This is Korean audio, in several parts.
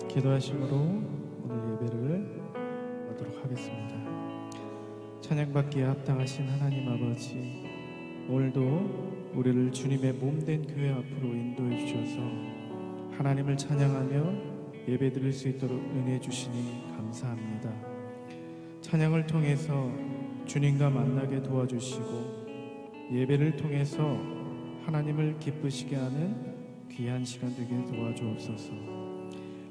기도하심으로 오늘 예배를 하도록 하겠습니다. 찬양받기에 합당하신 하나님 아버지, 오늘도 우리를 주님의 몸된 교회 앞으로 인도해 주셔서 하나님을 찬양하며 예배 드릴 수 있도록 은혜 주시니 감사합니다. 찬양을 통해서 주님과 만나게 도와주시고 예배를 통해서 하나님을 기쁘시게 하는 귀한 시간 되게 도와주옵소서.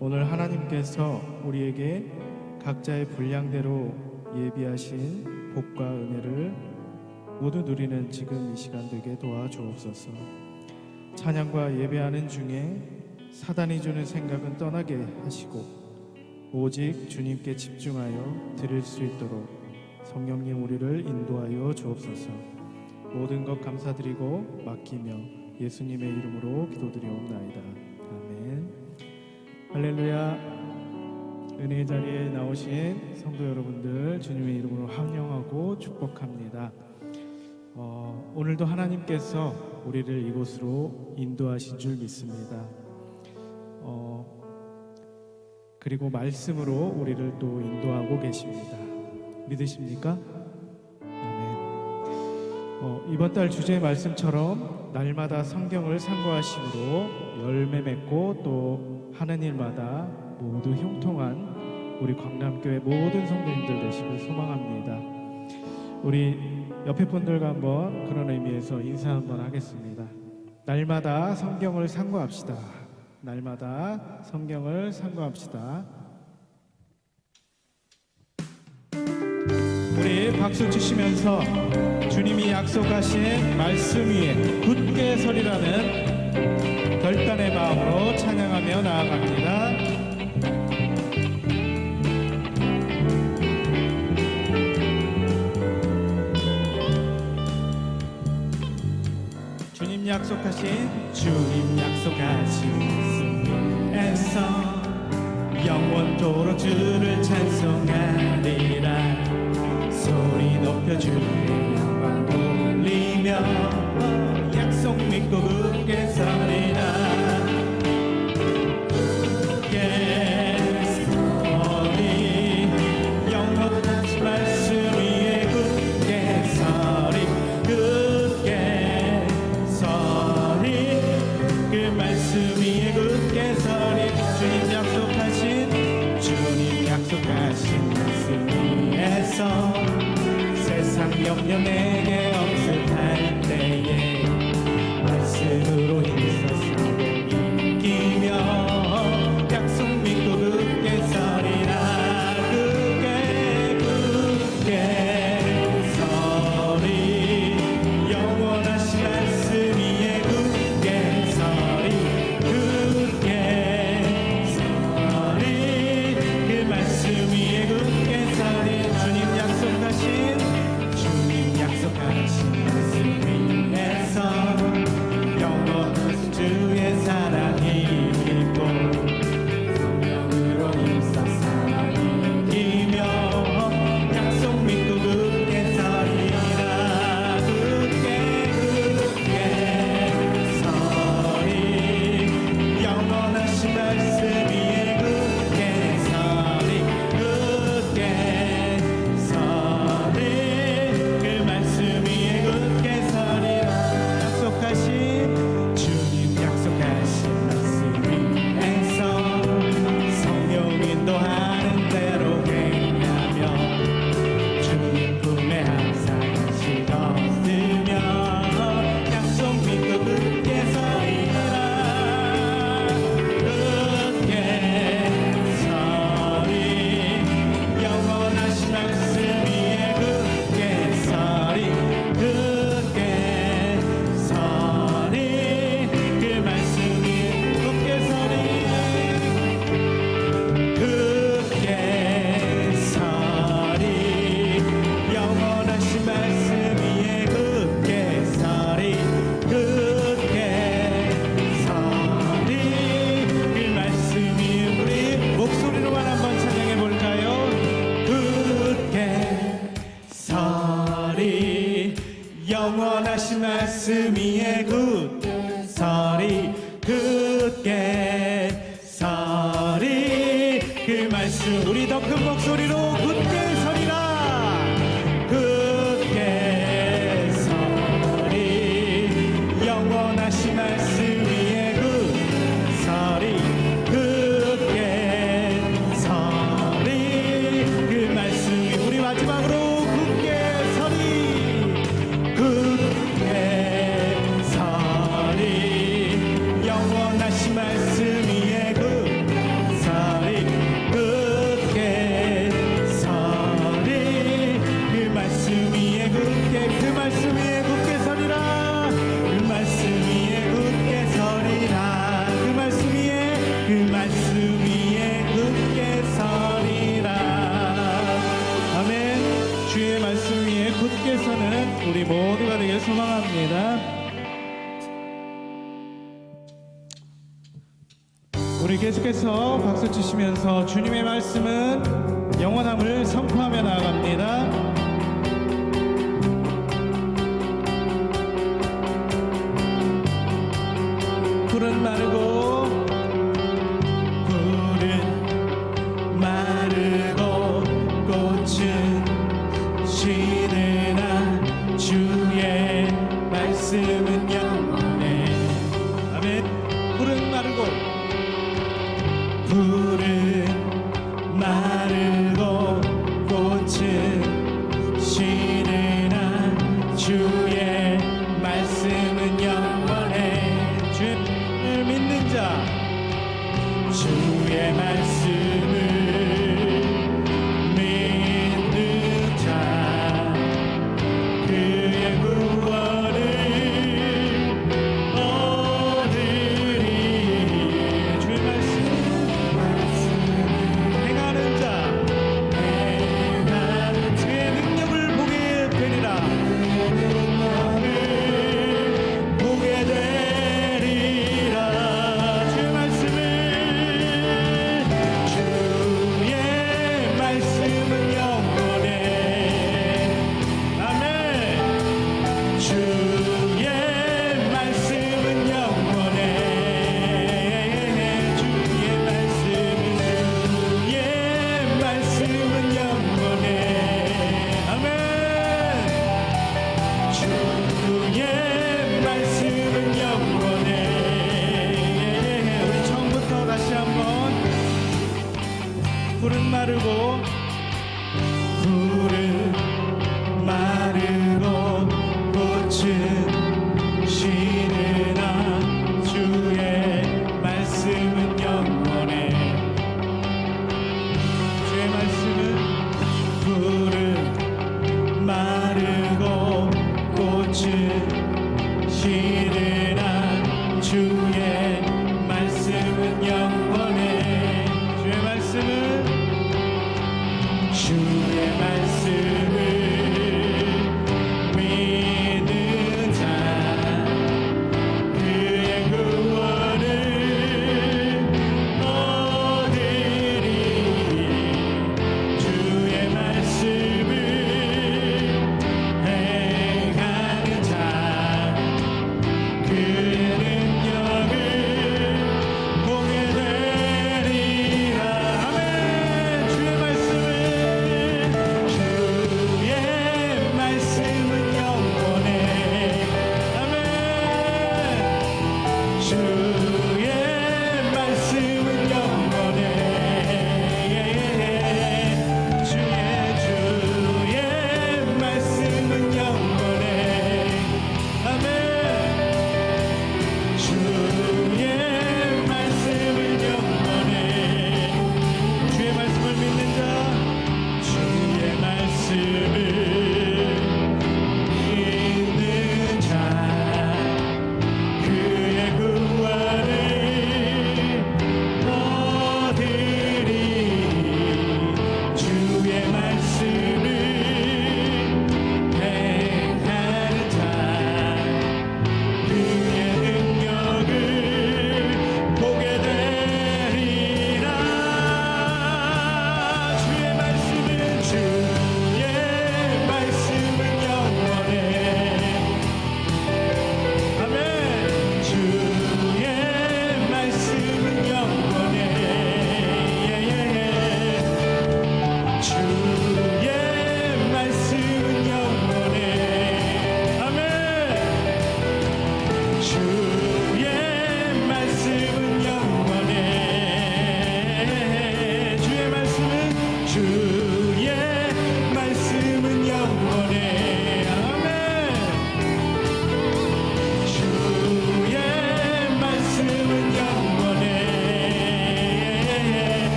오늘 하나님께서 우리에게 각자의 분량대로 예비하신 복과 은혜를 모두 누리는 지금 이 시간 되게 도와주옵소서. 찬양과 예배하는 중에 사단이 주는 생각은 떠나게 하시고 오직 주님께 집중하여 드릴 수 있도록 성령님 우리를 인도하여 주옵소서. 모든 것 감사드리고 맡기며 예수님의 이름으로 기도드리옵나이다. 아멘. 할렐루야. 은혜의 자리에 나오신 성도 여러분들 주님의 이름으로 환영하고 축복합니다. 오늘도 하나님께서 우리를 이곳으로 인도하신 줄 믿습니다. 그리고 말씀으로 우리를 또 인도하고 계십니다. 믿으십니까? 아멘. 이번 달 주제의 말씀처럼 날마다 성경을 상고하심으로 열매 맺고 또 하는 일마다 모두 형통한 우리 광남교회 모든 성도님들 되시길 소망합니다. 우리 옆에 분들과 한번 그런 의미에서 인사 한번 하겠습니다. 날마다 성경을 상고합시다. 날마다 성경을 상고합시다. 우리 박수 치시면서 주님이 약속하신 말씀 위에 굳게 서리라는 결단의 마음으로 찬양하며 나아갑니다. 주님 약속하신 말씀에서 영원토록 주를 찬송하리라. 소리 높여 주의 영광 돌리며 약속 믿고 굳게 서리라. 굳게 서리 영원하신 말씀 위에 굳게 서리. 굳게 서리 그 말씀 위에 굳게 서리. 주님 약속하신 말씀 위에서 세상 염려 내게 없을할 때에 말씀으로 힘써서 이기며 약속 믿고 굳게 서리라. 굳게 서리 영원하신 말씀 위에 굳게 서리. 굳게 서리 그 말씀 위에 굳게 서리. 주님 약속하신 말씀 우리 더 큰 목소리로 굳게 서리라 굳게 서리 영원하신 말씀 위에 굳서리 굳게 서리 그 말씀 위 우리 마지막으로 굳게 서리 굳게 서리 영원하신 말씀 위에 굳서리 굳게 서리 그 말씀 위에 굳게 그 말씀 위에 굳게 서리라 그 말씀 위에 굳게 서리라 그 말씀 위에 그 말씀 위에 굳게 서리라 아멘. 주의 말씀 위에 굳게 서는 우리 모두가 되길 소망합니다. 우리 계속해서 박수 치시면서 주님의 말씀은 영원함을 선포하며 나아갑니다. 푸른 마르고 푸른 마르고 꽃은 시드나 주의 말씀은 영원해 아멘. 푸른 마르고 푸른 마르고 꽃은 시드나 주의 말씀은 영원해 주를 믿는 자 주의 말씀을 믿는 자 그의 구원을 얻으리 주의 말씀 행하는 자 그의 능력을 보게 되리라 보게 되리라 주의 말씀을 주의 말씀은 영원해 아멘. 주의 말씀은 영원해 주의 말씀은 영원해 아멘. 주의 말씀은 영원해 우리 처음부터 다시 한번 푸른 마르고 푸른 마르고 꽃은 시드나 주의 말씀은 영원해 주의 말씀은 푸른 마르고 꽃은 시드나 주의 말씀은 영원해 주의 말씀은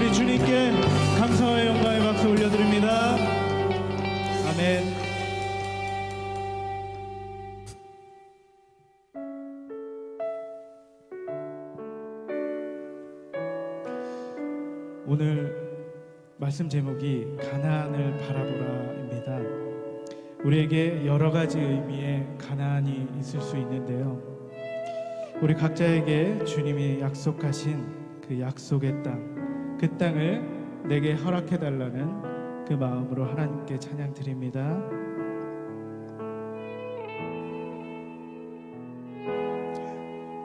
우리 주님께 감사와 영광의 박수 올려드립니다. 아멘. 오늘 말씀 제목이 가나안을 바라보라입니다. 우리에게 여러 가지 의미의 가나안이 있을 수 있는데요, 우리 각자에게 주님이 약속하신 그 약속의 땅, 그 땅을 내게 허락해 달라는 그 마음으로 하나님께 찬양 드립니다.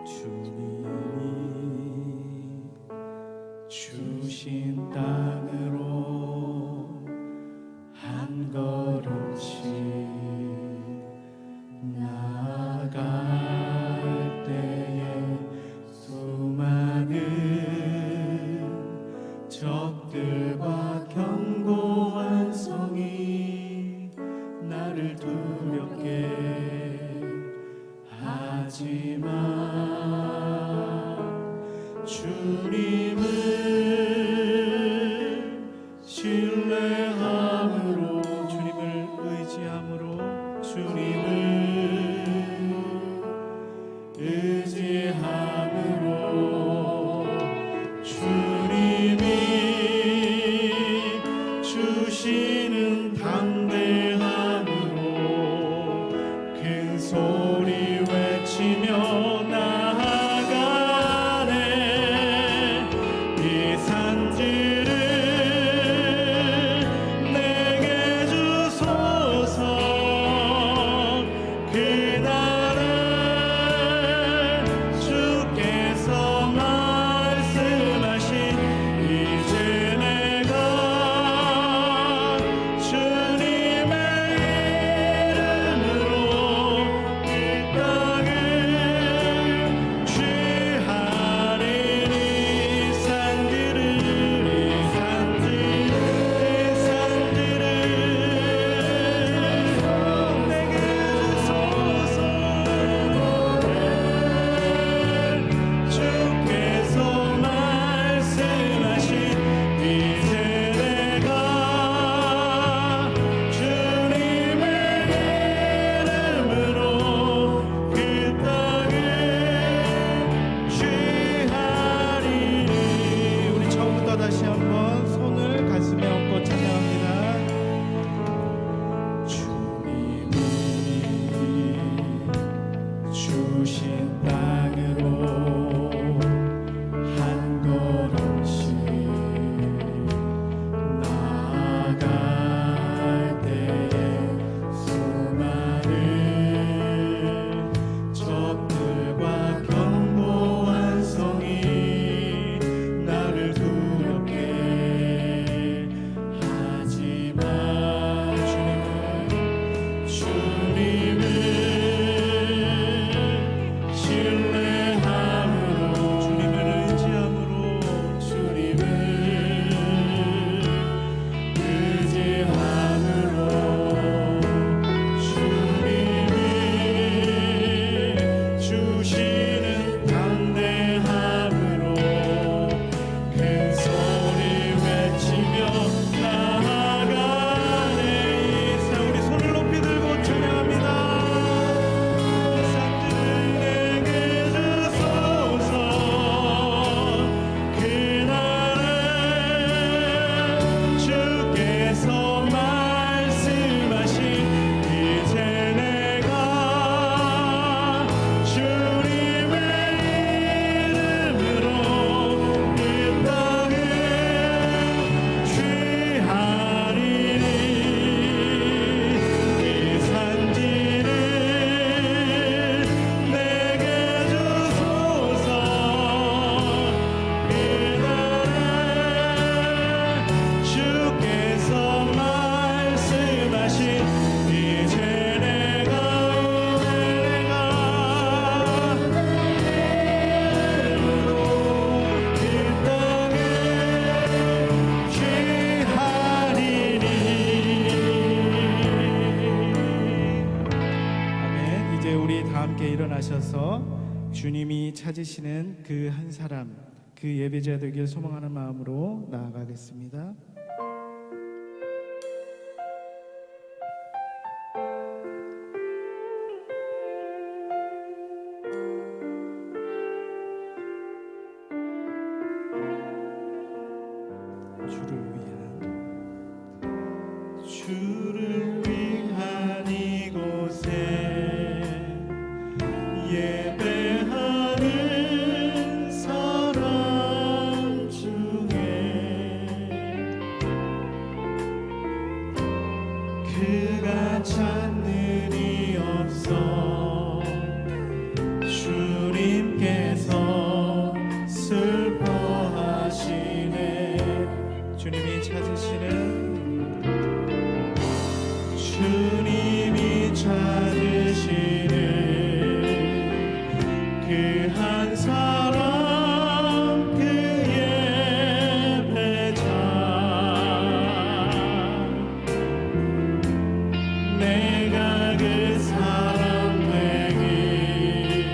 주님이 주신 땅으로 한 걸음씩 나아갈 때에 수많은 적들과 견고한 성이 나를 두렵게 하지만 주님을 신뢰함으로, 주님을 의지함으로, 주님을 의지함으로, 주님이 주시는 담대함으로 큰 소리 외치며 나아가네. 이 산지를 내게 주소서. 그날에 주께서 말씀하신 이제 내가 주님의 이름으로 이 땅을 취하리니. 산들을, 이 산들을 내게 주소서. 주께서 말씀하신 이제 내가 주님의 이름으로 그 땅을 취하리니. 우리 처음부터 다시 한번 손을 가슴에 얹고 찬양합니다. 주님이 주신 땅으로 한 걸음씩 나아갈 때에 수많은 적들과 견고한 성이 나를 두렵게 하지만 주님을 신뢰함으로, 주님을 의지함으로, 주님을 의지함으로, 주님이 주시는 담대함으로 큰 소리 외치며 나아가네. 이 산, 우리 손을 높이 들고 찬양합니다. 산들을 내게 주소서. 그날에 주께서 말씀하신 이제 내가 주님의 이름으로 그 땅을 취하리니. 이 산지를 내게 주소서. 그날에 주께서 말씀하신 이제 내가 이름으로 그 땅을 취하리니. 아멘. 이제 우리 다 함께 일어나셔서 주님이 찾으시는 그 한 사람, 그 예배자 되길 소망하는 마음으로 나아가겠습니다. 주를 위한 이곳에 예배하는 사람 중에 그가 찾는 이 없어 주님께서 슬퍼하시네. 주님이 찾으시는 그 한 사람 그 예배자 내가 그 사람 되기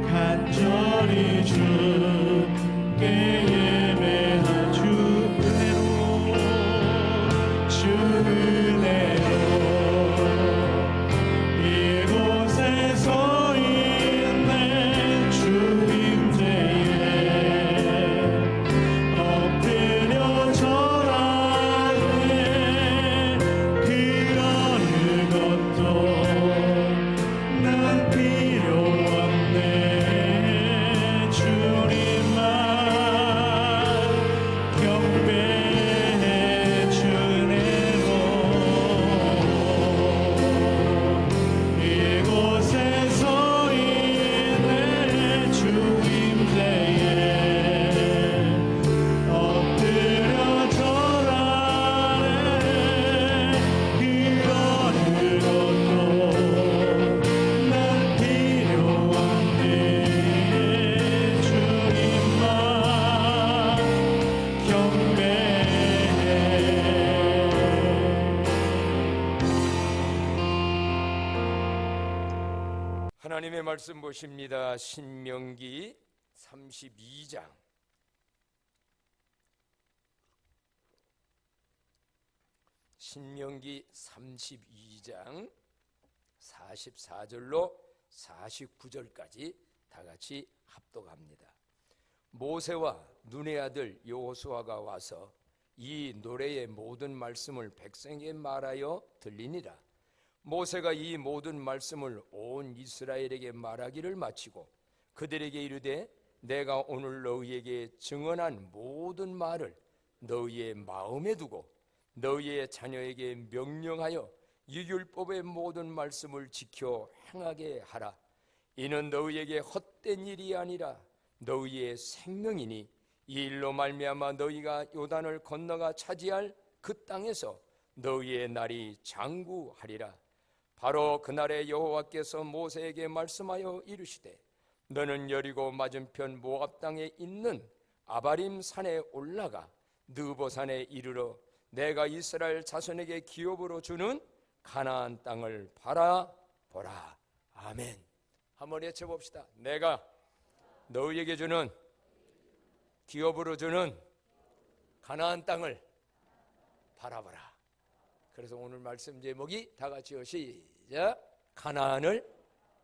간절히 주께 예배한 주 은혜로 하나님의 말씀 보십니다. 신명기 32장 신명기 32장 44절로 49절까지 다 같이 합독합니다. 모세와 눈의 아들 여호수아가 와서 이 노래의 모든 말씀을 백성에게 말하여 들리니라. 모세가 이 모든 말씀을 온 이스라엘에게 말하기를 마치고 그들에게 이르되 내가 오늘 너희에게 증언한 모든 말을 너희의 마음에 두고 너희의 자녀에게 명령하여 이 율법의 모든 말씀을 지켜 행하게 하라. 이는 너희에게 헛된 일이 아니라 너희의 생명이니 이 일로 말미암아 너희가 요단을 건너가 차지할 그 땅에서 너희의 날이 장구하리라. 바로 그날에 여호와께서 모세에게 말씀하여 이르시되 너는 여리고 맞은편 모압 땅에 있는 아바림 산에 올라가 느보 산에 이르러 내가 이스라엘 자손에게 기업으로 주는 가나안 땅을 바라보라. 아멘. 한번 외쳐봅시다. 내가 너희에게 주는 기업으로 주는 가나안 땅을 바라보라. 그래서 오늘 말씀 제목이 다 같이요 시작. 가나안을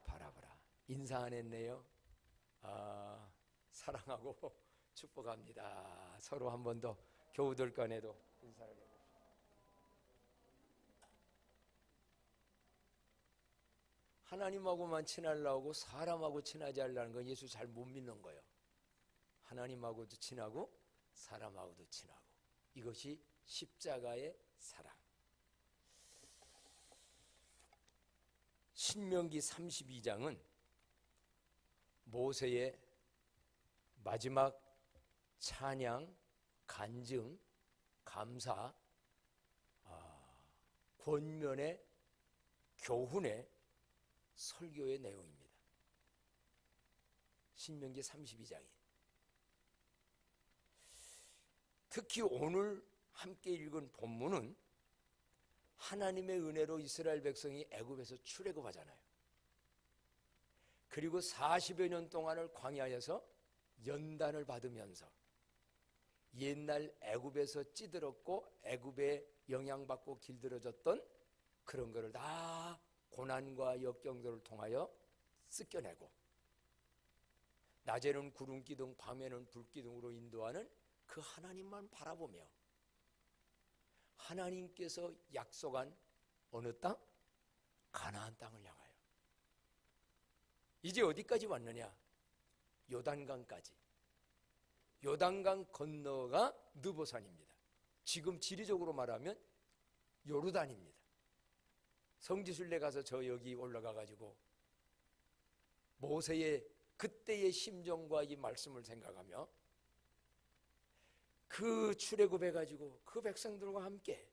바라보라. 인사 안 했네요. 사랑하고 축복합니다. 서로 한 번 더 교우들 간에도 인사를 해봅시다. 하나님하고만 친하려고 사람하고 친하지 않으려는 건 예수 잘 못 믿는 거예요. 하나님하고도 친하고 사람하고도 친하고, 이것이 십자가의 사랑. 신명기 32장은 모세의 마지막 찬양, 간증, 감사, 권면의 교훈의 설교의 내용입니다. 신명기 32장이 특히 오늘 함께 읽은 본문은 하나님의 은혜로 이스라엘 백성이 애굽에서 출애굽하잖아요. 그리고 40여 년 동안을 광야에서 연단을 받으면서 옛날 애굽에서 찌들었고 애굽에 영향받고 길들여졌던 그런 거를 다 고난과 역경들을 통하여 씻겨내고, 낮에는 구름기둥 밤에는 불기둥으로 인도하는 그 하나님만 바라보며 하나님께서 약속한 어느 땅? 가나안 땅을 향하여 이제 어디까지 왔느냐? 요단강까지. 요단강 건너가 느보산입니다. 지금 지리적으로 말하면 요르단입니다. 성지순례 가서 저 여기 올라가 가지고 모세의 그때의 심정과 이 말씀을 생각하며 그 출애굽해 가지고 그 백성들과 함께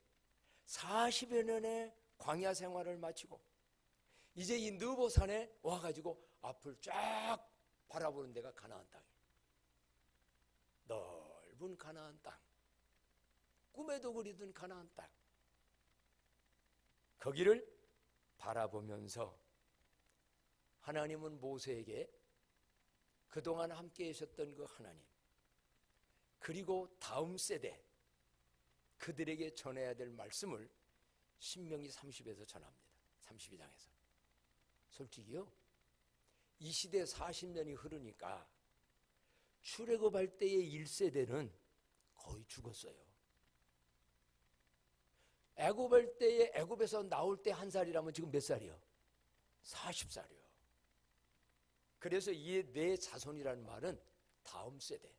40여 년의 광야 생활을 마치고 이제 이 느보산에 와 가지고 앞을 쫙 바라보는 데가 가나안 땅이에요. 넓은 가나안 땅, 꿈에도 그리던 가나안 땅, 거기를 바라보면서 하나님은 모세에게 그동안 함께 하셨던 그 하나님, 그리고 다음 세대 그들에게 전해야 될 말씀을 신명기 30에서 전합니다. 32장에서. 솔직히요, 이 시대 40년이 흐르니까 출애굽할 때의 1세대는 거의 죽었어요. 애굽할 때에 애굽에서 나올 때 한 살이라면 지금 몇 살이요? 40살이요. 그래서 이 내 자손이라는 말은 다음 세대,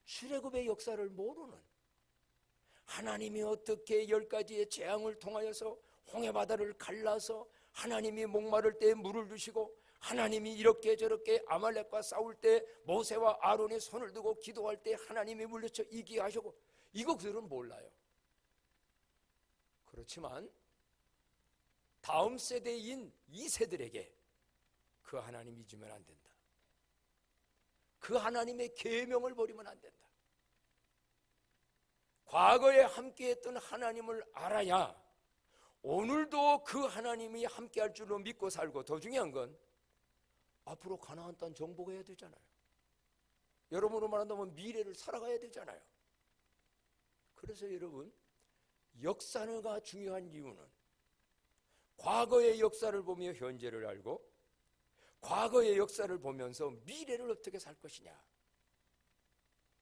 출애굽의 역사를 모르는, 하나님이 어떻게 10가지의 재앙을 통하여서 홍해바다를 갈라서 하나님이 목마를 때 물을 주시고 하나님이 이렇게 저렇게 아말렉과 싸울 때 모세와 아론이 손을 두고 기도할 때 하나님이 물리쳐 이기게 하시고, 이거 그들은 몰라요. 그렇지만 다음 세대인 이 세들에게 그 하나님 잊으면 안 된다. 그 하나님의 계명을 버리면 안 된다. 과거에 함께했던 하나님을 알아야 오늘도 그 하나님이 함께할 줄로 믿고 살고, 더 중요한 건 앞으로 가나안 땅 정복해야 되잖아요. 여러분으로 말한다면 미래를 살아가야 되잖아요. 그래서 여러분, 역사가 중요한 이유는 과거의 역사를 보며 현재를 알고 과거의 역사를 보면서 미래를 어떻게 살 것이냐,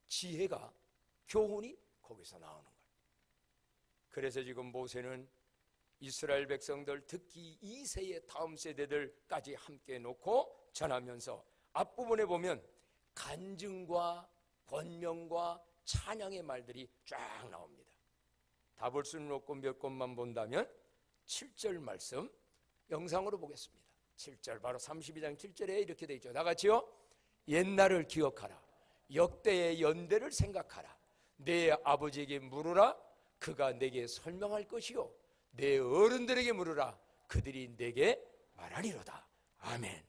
지혜가, 교훈이 거기서 나오는 거예요. 그래서 지금 모세는 이스라엘 백성들, 특히 2세의 다음 세대들까지 함께 놓고 전하면서 앞부분에 보면 간증과 권명과 찬양의 말들이 쫙 나옵니다. 다 볼 수는 없고 몇 곳만 본다면 7절 말씀 영상으로 보겠습니다. 7절, 바로 32장 7절에 이렇게 되어 있죠. 다 같이요. 옛날을 기억하라. 역대의 연대를 생각하라. 내 아버지에게 물으라. 그가 내게 설명할 것이요. 내 어른들에게 물으라. 그들이 내게 말하리로다. 아멘.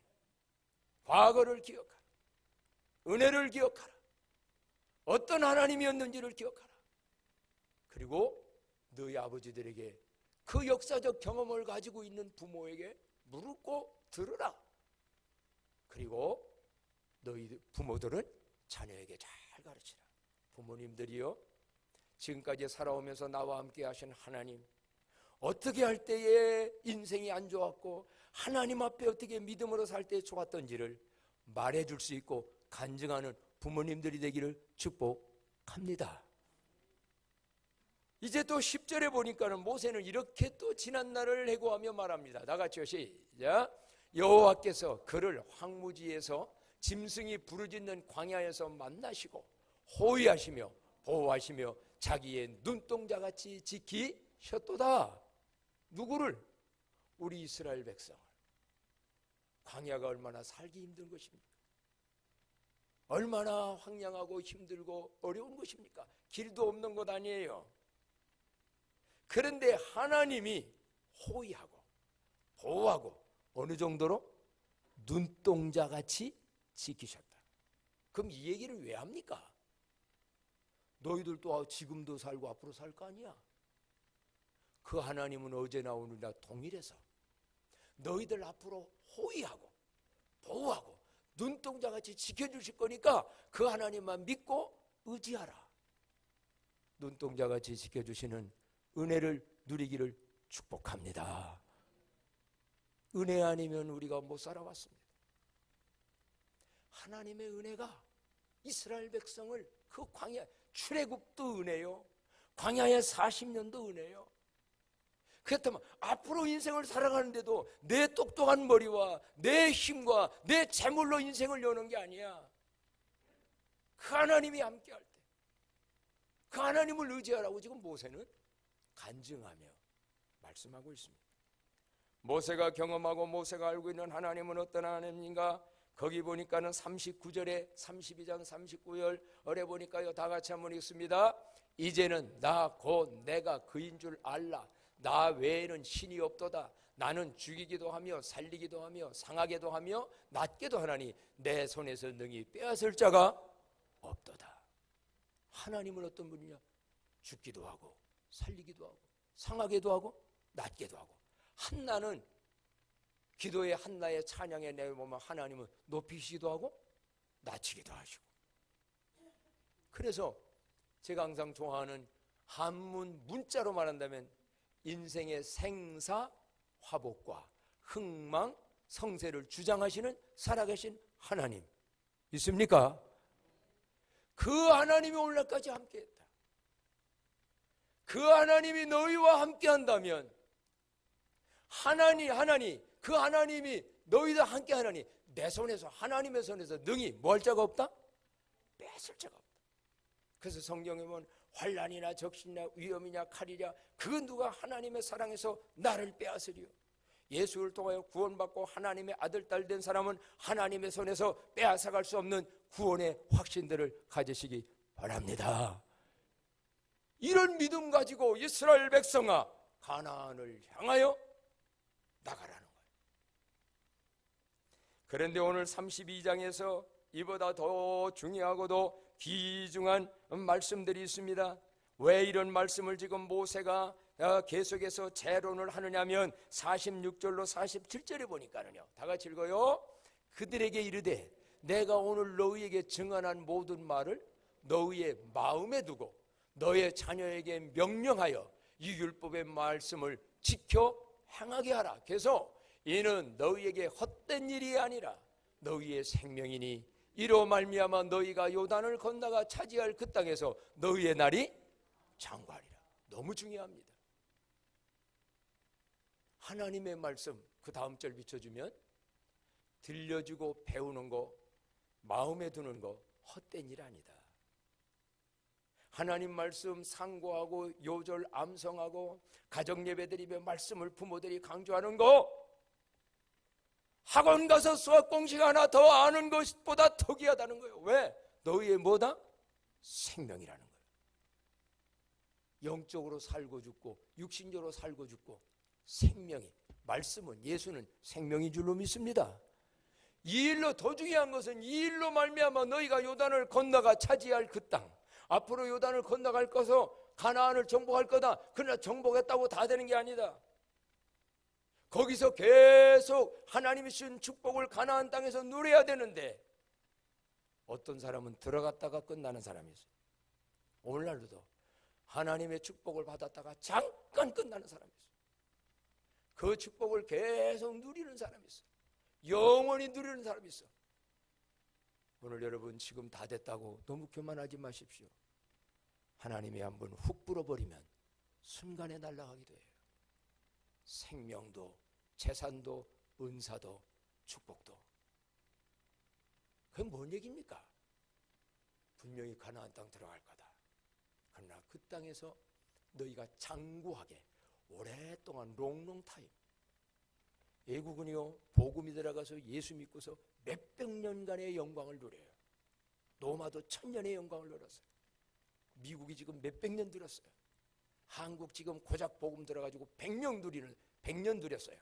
과거를 기억하라. 은혜를 기억하라. 어떤 하나님이었는지를 기억하라. 그리고 너희 아버지들에게 그 역사적 경험을 가지고 있는 부모에게 묻고 들으라. 그리고 너희 부모들은 자녀에게 잘 가르치라. 부모님들이요, 지금까지 살아오면서 나와 함께 하신 하나님, 어떻게 할 때에 인생이 안 좋았고 하나님 앞에 어떻게 믿음으로 살 때 좋았던지를 말해줄 수 있고 간증하는 부모님들이 되기를 축복합니다. 이제 또 10절에 보니까는 모세는 이렇게 또 지난 날을 회고하며 말합니다. 다 같이요, 시작. 여호와께서 그를 황무지에서 짐승이 부르짖는 광야에서 만나시고 호위하시며 보호하시며 자기의 눈동자같이 지키셨도다. 누구를? 우리 이스라엘 백성을. 광야가 얼마나 살기 힘든 것입니까? 얼마나 황량하고 힘들고 어려운 것입니까? 길도 없는 것 아니에요. 그런데 하나님이 호위하고 보호하고 어느 정도로? 눈동자같이 지키셨다. 그럼 이 얘기를 왜 합니까? 너희들도 지금도 살고 앞으로 살 거 아니야? 그 하나님은 어제나 오늘나 동일해서 너희들 앞으로 호위하고 보호하고 눈동자같이 지켜주실 거니까 그 하나님만 믿고 의지하라. 눈동자같이 지켜주시는 은혜를 누리기를 축복합니다. 은혜 아니면 우리가 못 살아왔습니다. 하나님의 은혜가 이스라엘 백성을 그 광야, 출애굽도 은혜요, 광야의 40년도 은혜요. 그렇다면 앞으로 인생을 살아가는데도 내 똑똑한 머리와 내 힘과 내 재물로 인생을 여는 게 아니야. 그 하나님이 함께할 때 그 하나님을 의지하라고 지금 모세는 간증하며 말씀하고 있습니다. 모세가 경험하고 모세가 알고 있는 하나님은 어떤 하나님인가? 거기 보니까는 39절에 32장 39절에 보니까요, 다 같이 한번 읽습니다. 이제는 나 곧 내가 그인 줄 알라. 나 외에는 신이 없도다. 나는 죽이기도 하며 살리기도 하며 상하게도 하며 낫게도 하나니 내 손에서 능히 빼앗을 자가 없도다. 하나님은 어떤 분이냐? 죽기도 하고 살리기도 하고 상하게도 하고 낫게도 하고. 한나는 기도의 한나의 찬양에 내보면 하나님은 높이시기도 하고 낮추기도 하시고. 그래서 제가 항상 좋아하는 한문 문자로 말한다면 인생의 생사 화복과 흥망 성쇠를 주장하시는 살아계신 하나님 있습니까? 그 하나님이 오늘날까지 함께했다. 그 하나님이 너희와 함께한다면 그 하나님이 너희와 함께하나니 내 손에서, 하나님의 손에서 능히 뭐 할 자가 없다? 뺏을 자가 없다. 그래서 성경에 보면 환난이나 적신이나 위험이냐 칼이냐 그 누가 하나님의 사랑에서 나를 빼앗으리요. 예수를 통하여 구원받고 하나님의 아들 딸 된 사람은 하나님의 손에서 빼앗아갈 수 없는 구원의 확신들을 가지시기 바랍니다. 이런 믿음 가지고 이스라엘 백성아, 가나안을 향하여 나가라는 거예요. 그런데 오늘 32장에서 이보다 더 중요하고도 귀중한 말씀들이 있습니다. 왜 이런 말씀을 지금 모세가 계속해서 재론을 하느냐면 46절로 47절에 보니까는요, 다 같이 읽어요. 그들에게 이르되 내가 오늘 너희에게 증언한 모든 말을 너희의 마음에 두고 너의 자녀에게 명령하여 이 율법의 말씀을 지켜 행하게 하라. 그래서 이는 너희에게 헛된 일이 아니라 너희의 생명이니 이로 말미암아 너희가 요단을 건너가 차지할 그 땅에서 너희의 날이 장구하리라. 너무 중요합니다. 하나님의 말씀 그 다음 절 비춰주면 들려주고 배우는 거, 마음에 두는 거 헛된 일 아니다. 하나님 말씀 상고하고 요절 암송하고 가정 예배드리며 말씀을 부모들이 강조하는 거, 학원 가서 수학 공식 하나 더 아는 것보다 더 귀하다는 거예요. 왜? 너희의 뭐다? 생명이라는 거예요. 영적으로 살고 죽고 육신적으로 살고 죽고 생명이, 말씀은, 예수는 생명인 줄로 믿습니다. 이 일로 더 중요한 것은 이 일로 말미암아 너희가 요단을 건너가 차지할 그 땅, 앞으로 요단을 건너갈 거서 가나안을 정복할 거다. 그러나 정복했다고 다 되는 게 아니다. 거기서 계속 하나님이 주신 축복을 가나안 땅에서 누려야 되는데 어떤 사람은 들어갔다가 끝나는 사람이 있어요. 오늘날도 하나님의 축복을 받았다가 잠깐 끝나는 사람이 있어요. 그 축복을 계속 누리는 사람이 있어요. 영원히 누리는 사람이 있어. 오늘 여러분 지금 다 됐다고 너무 교만하지 마십시오. 하나님이 한번 훅 불어버리면 순간에 날아가기도 해요. 생명도 재산도 은사도 축복도. 그게 뭔 얘기입니까? 분명히 가나안 땅 들어갈 거다. 그러나 그 땅에서 너희가 장구하게 오랫동안 롱롱타임, 애국은요 복음이 들어가서 예수 믿고서 몇백 년간의 영광을 누려요. 로마도 1000년의 영광을 누렸어요. 미국이 지금 몇백 년 누렸어요. 한국 지금 고작 복음 들어가지고 100년 누렸어요.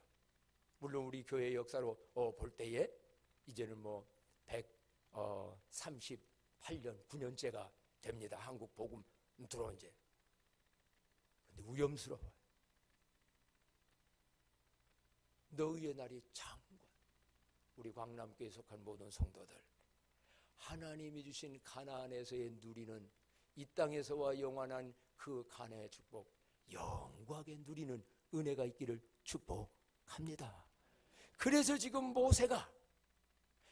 물론 우리 교회 역사로 볼 때에 이제는 뭐 138년 9년째가 됩니다. 한국 복음 들어온 지. 근데 위험스러워요. 너희의 날이 장관. 우리 광남교에 속한 모든 성도들, 하나님이 주신 가나안에서의 누리는 이 땅에서와 영원한 그 가나안의 축복, 영구하게 누리는 은혜가 있기를 축복합니다. 그래서 지금 모세가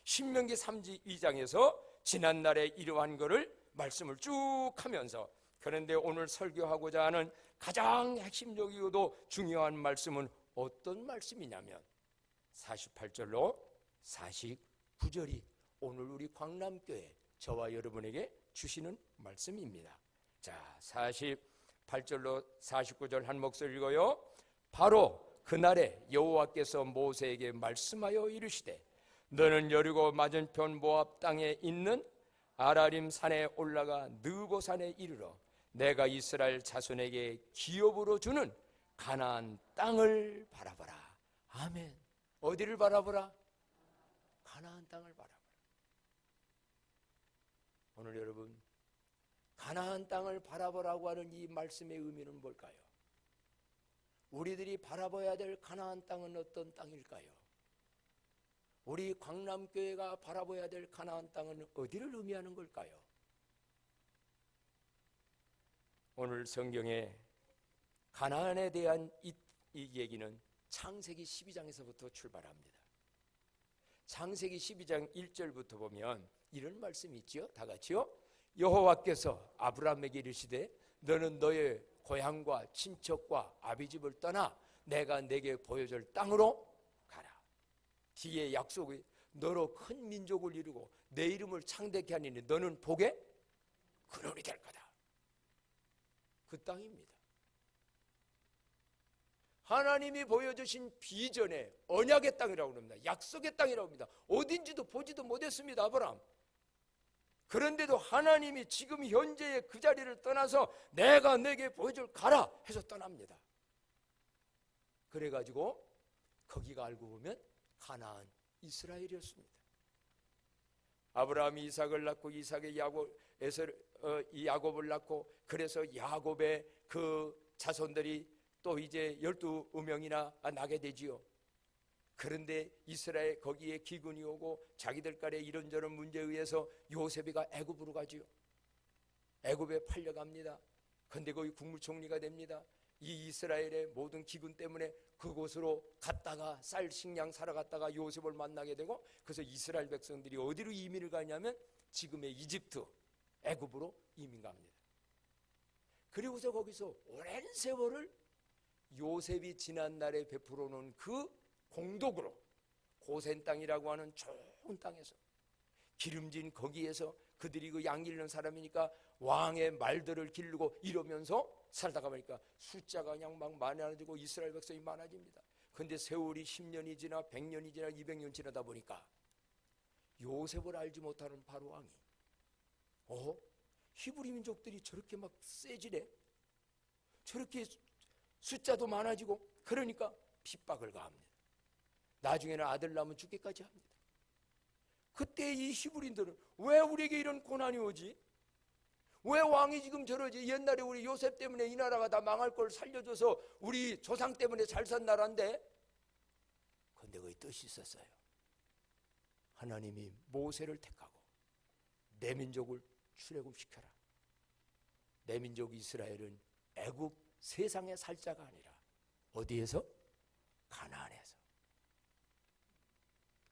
신명기 32장에서 지난날에 이러한 것을 말씀을 쭉 하면서, 그런데 오늘 설교하고자 하는 가장 핵심적이고도 중요한 말씀은 어떤 말씀이냐면 48절로 49절이 오늘 우리 광남교회 저와 여러분에게 주시는 말씀입니다. 자, 48절로 49절 한 목소리 읽어요. 바로 그날에 여호와께서 모세에게 말씀하여 이르시되 너는 여리고 맞은편 모압 땅에 있는 아라림 산에 올라가 느보 산에 이르러 내가 이스라엘 자손에게 기업으로 주는 가나안 땅을 바라보라. 아멘. 어디를 바라보라? 가나안 땅을 바라보라. 오늘 여러분, 가나안 땅을 바라보라고 하는 이 말씀의 의미는 뭘까요? 우리들이 바라봐야 될 가나안 땅은 어떤 땅일까요? 우리 광남교회가 바라봐야 될 가나안 땅은 어디를 의미하는 걸까요? 오늘 성경에 가나안에 대한 이 얘기는 창세기 12장에서부터 출발합니다. 창세기 12장 1절부터 보면 이런 말씀이 있죠. 다 같이요. 여호와께서 아브라함에게 이르시되 너는 너의 고향과 친척과 아비집을 떠나 내가 내게 보여줄 땅으로 가라. 뒤에 약속이 너로 큰 민족을 이루고 내 이름을 창대케 하니니 너는 복의 근원이 될 거다. 그 땅입니다. 하나님이 보여주신 비전의 언약의 땅이라고 합니다. 약속의 땅이라고 합니다. 어딘지도 보지도 못했습니다, 아브라함. 그런데도 하나님이 지금 현재의 그 자리를 떠나서 내가 내게 보여줄 가라 해서 떠납니다. 그래가지고 거기가 알고 보면 가나안 이스라엘이었습니다. 아브라함이 이삭을 낳고 이삭의 야곱을 낳고, 그래서 야곱의 그 자손들이 또 이제 12명이나 나게 되지요. 그런데 이스라엘 거기에 기근이 오고 자기들 간에 이런저런 문제에 의해서 요셉이가 애굽으로 가지요. 애굽에 팔려갑니다. 그런데 거기 국무총리가 됩니다. 이 이스라엘의 모든 기근 때문에 그곳으로 갔다가 쌀 식량 사러 갔다가 요셉을 만나게 되고, 그래서 이스라엘 백성들이 어디로 이민을 가냐면 지금의 이집트, 애굽으로 이민 갑니다. 그리고서 거기서 오랜 세월을 요셉이 지난날에 베풀어 놓은 그 공덕으로 고센 땅이라고 하는 좋은 땅에서 기름진 거기에서 그들이 그 양 기르는 사람이니까 왕의 말들을 기르고 이러면서 살다가 보니까 숫자가 그냥 막 많아지고 이스라엘 백성이 많아집니다. 그런데 세월이 10년이 지나 100년이 지나 200년 지나다 보니까 요셉을 알지 못하는 바로 왕이 히브리 민족들이 저렇게 막 세지네, 저렇게 숫자도 많아지고, 그러니까 핍박을 가합니다. 나중에는 아들 낳으면 죽기까지 합니다. 그때 이 히브리인들은 왜 우리에게 이런 고난이 오지? 왜 왕이 지금 저러지? 옛날에 우리 요셉 때문에 이 나라가 다 망할 걸 살려줘서 우리 조상 때문에 잘 산 나라인데. 그런데 그의 뜻이 있었어요. 하나님이 모세를 택하고 내 민족을 출애굽시켜라. 내 민족 이스라엘은 애굽 세상의 살자가 아니라 어디에서? 가나안에서.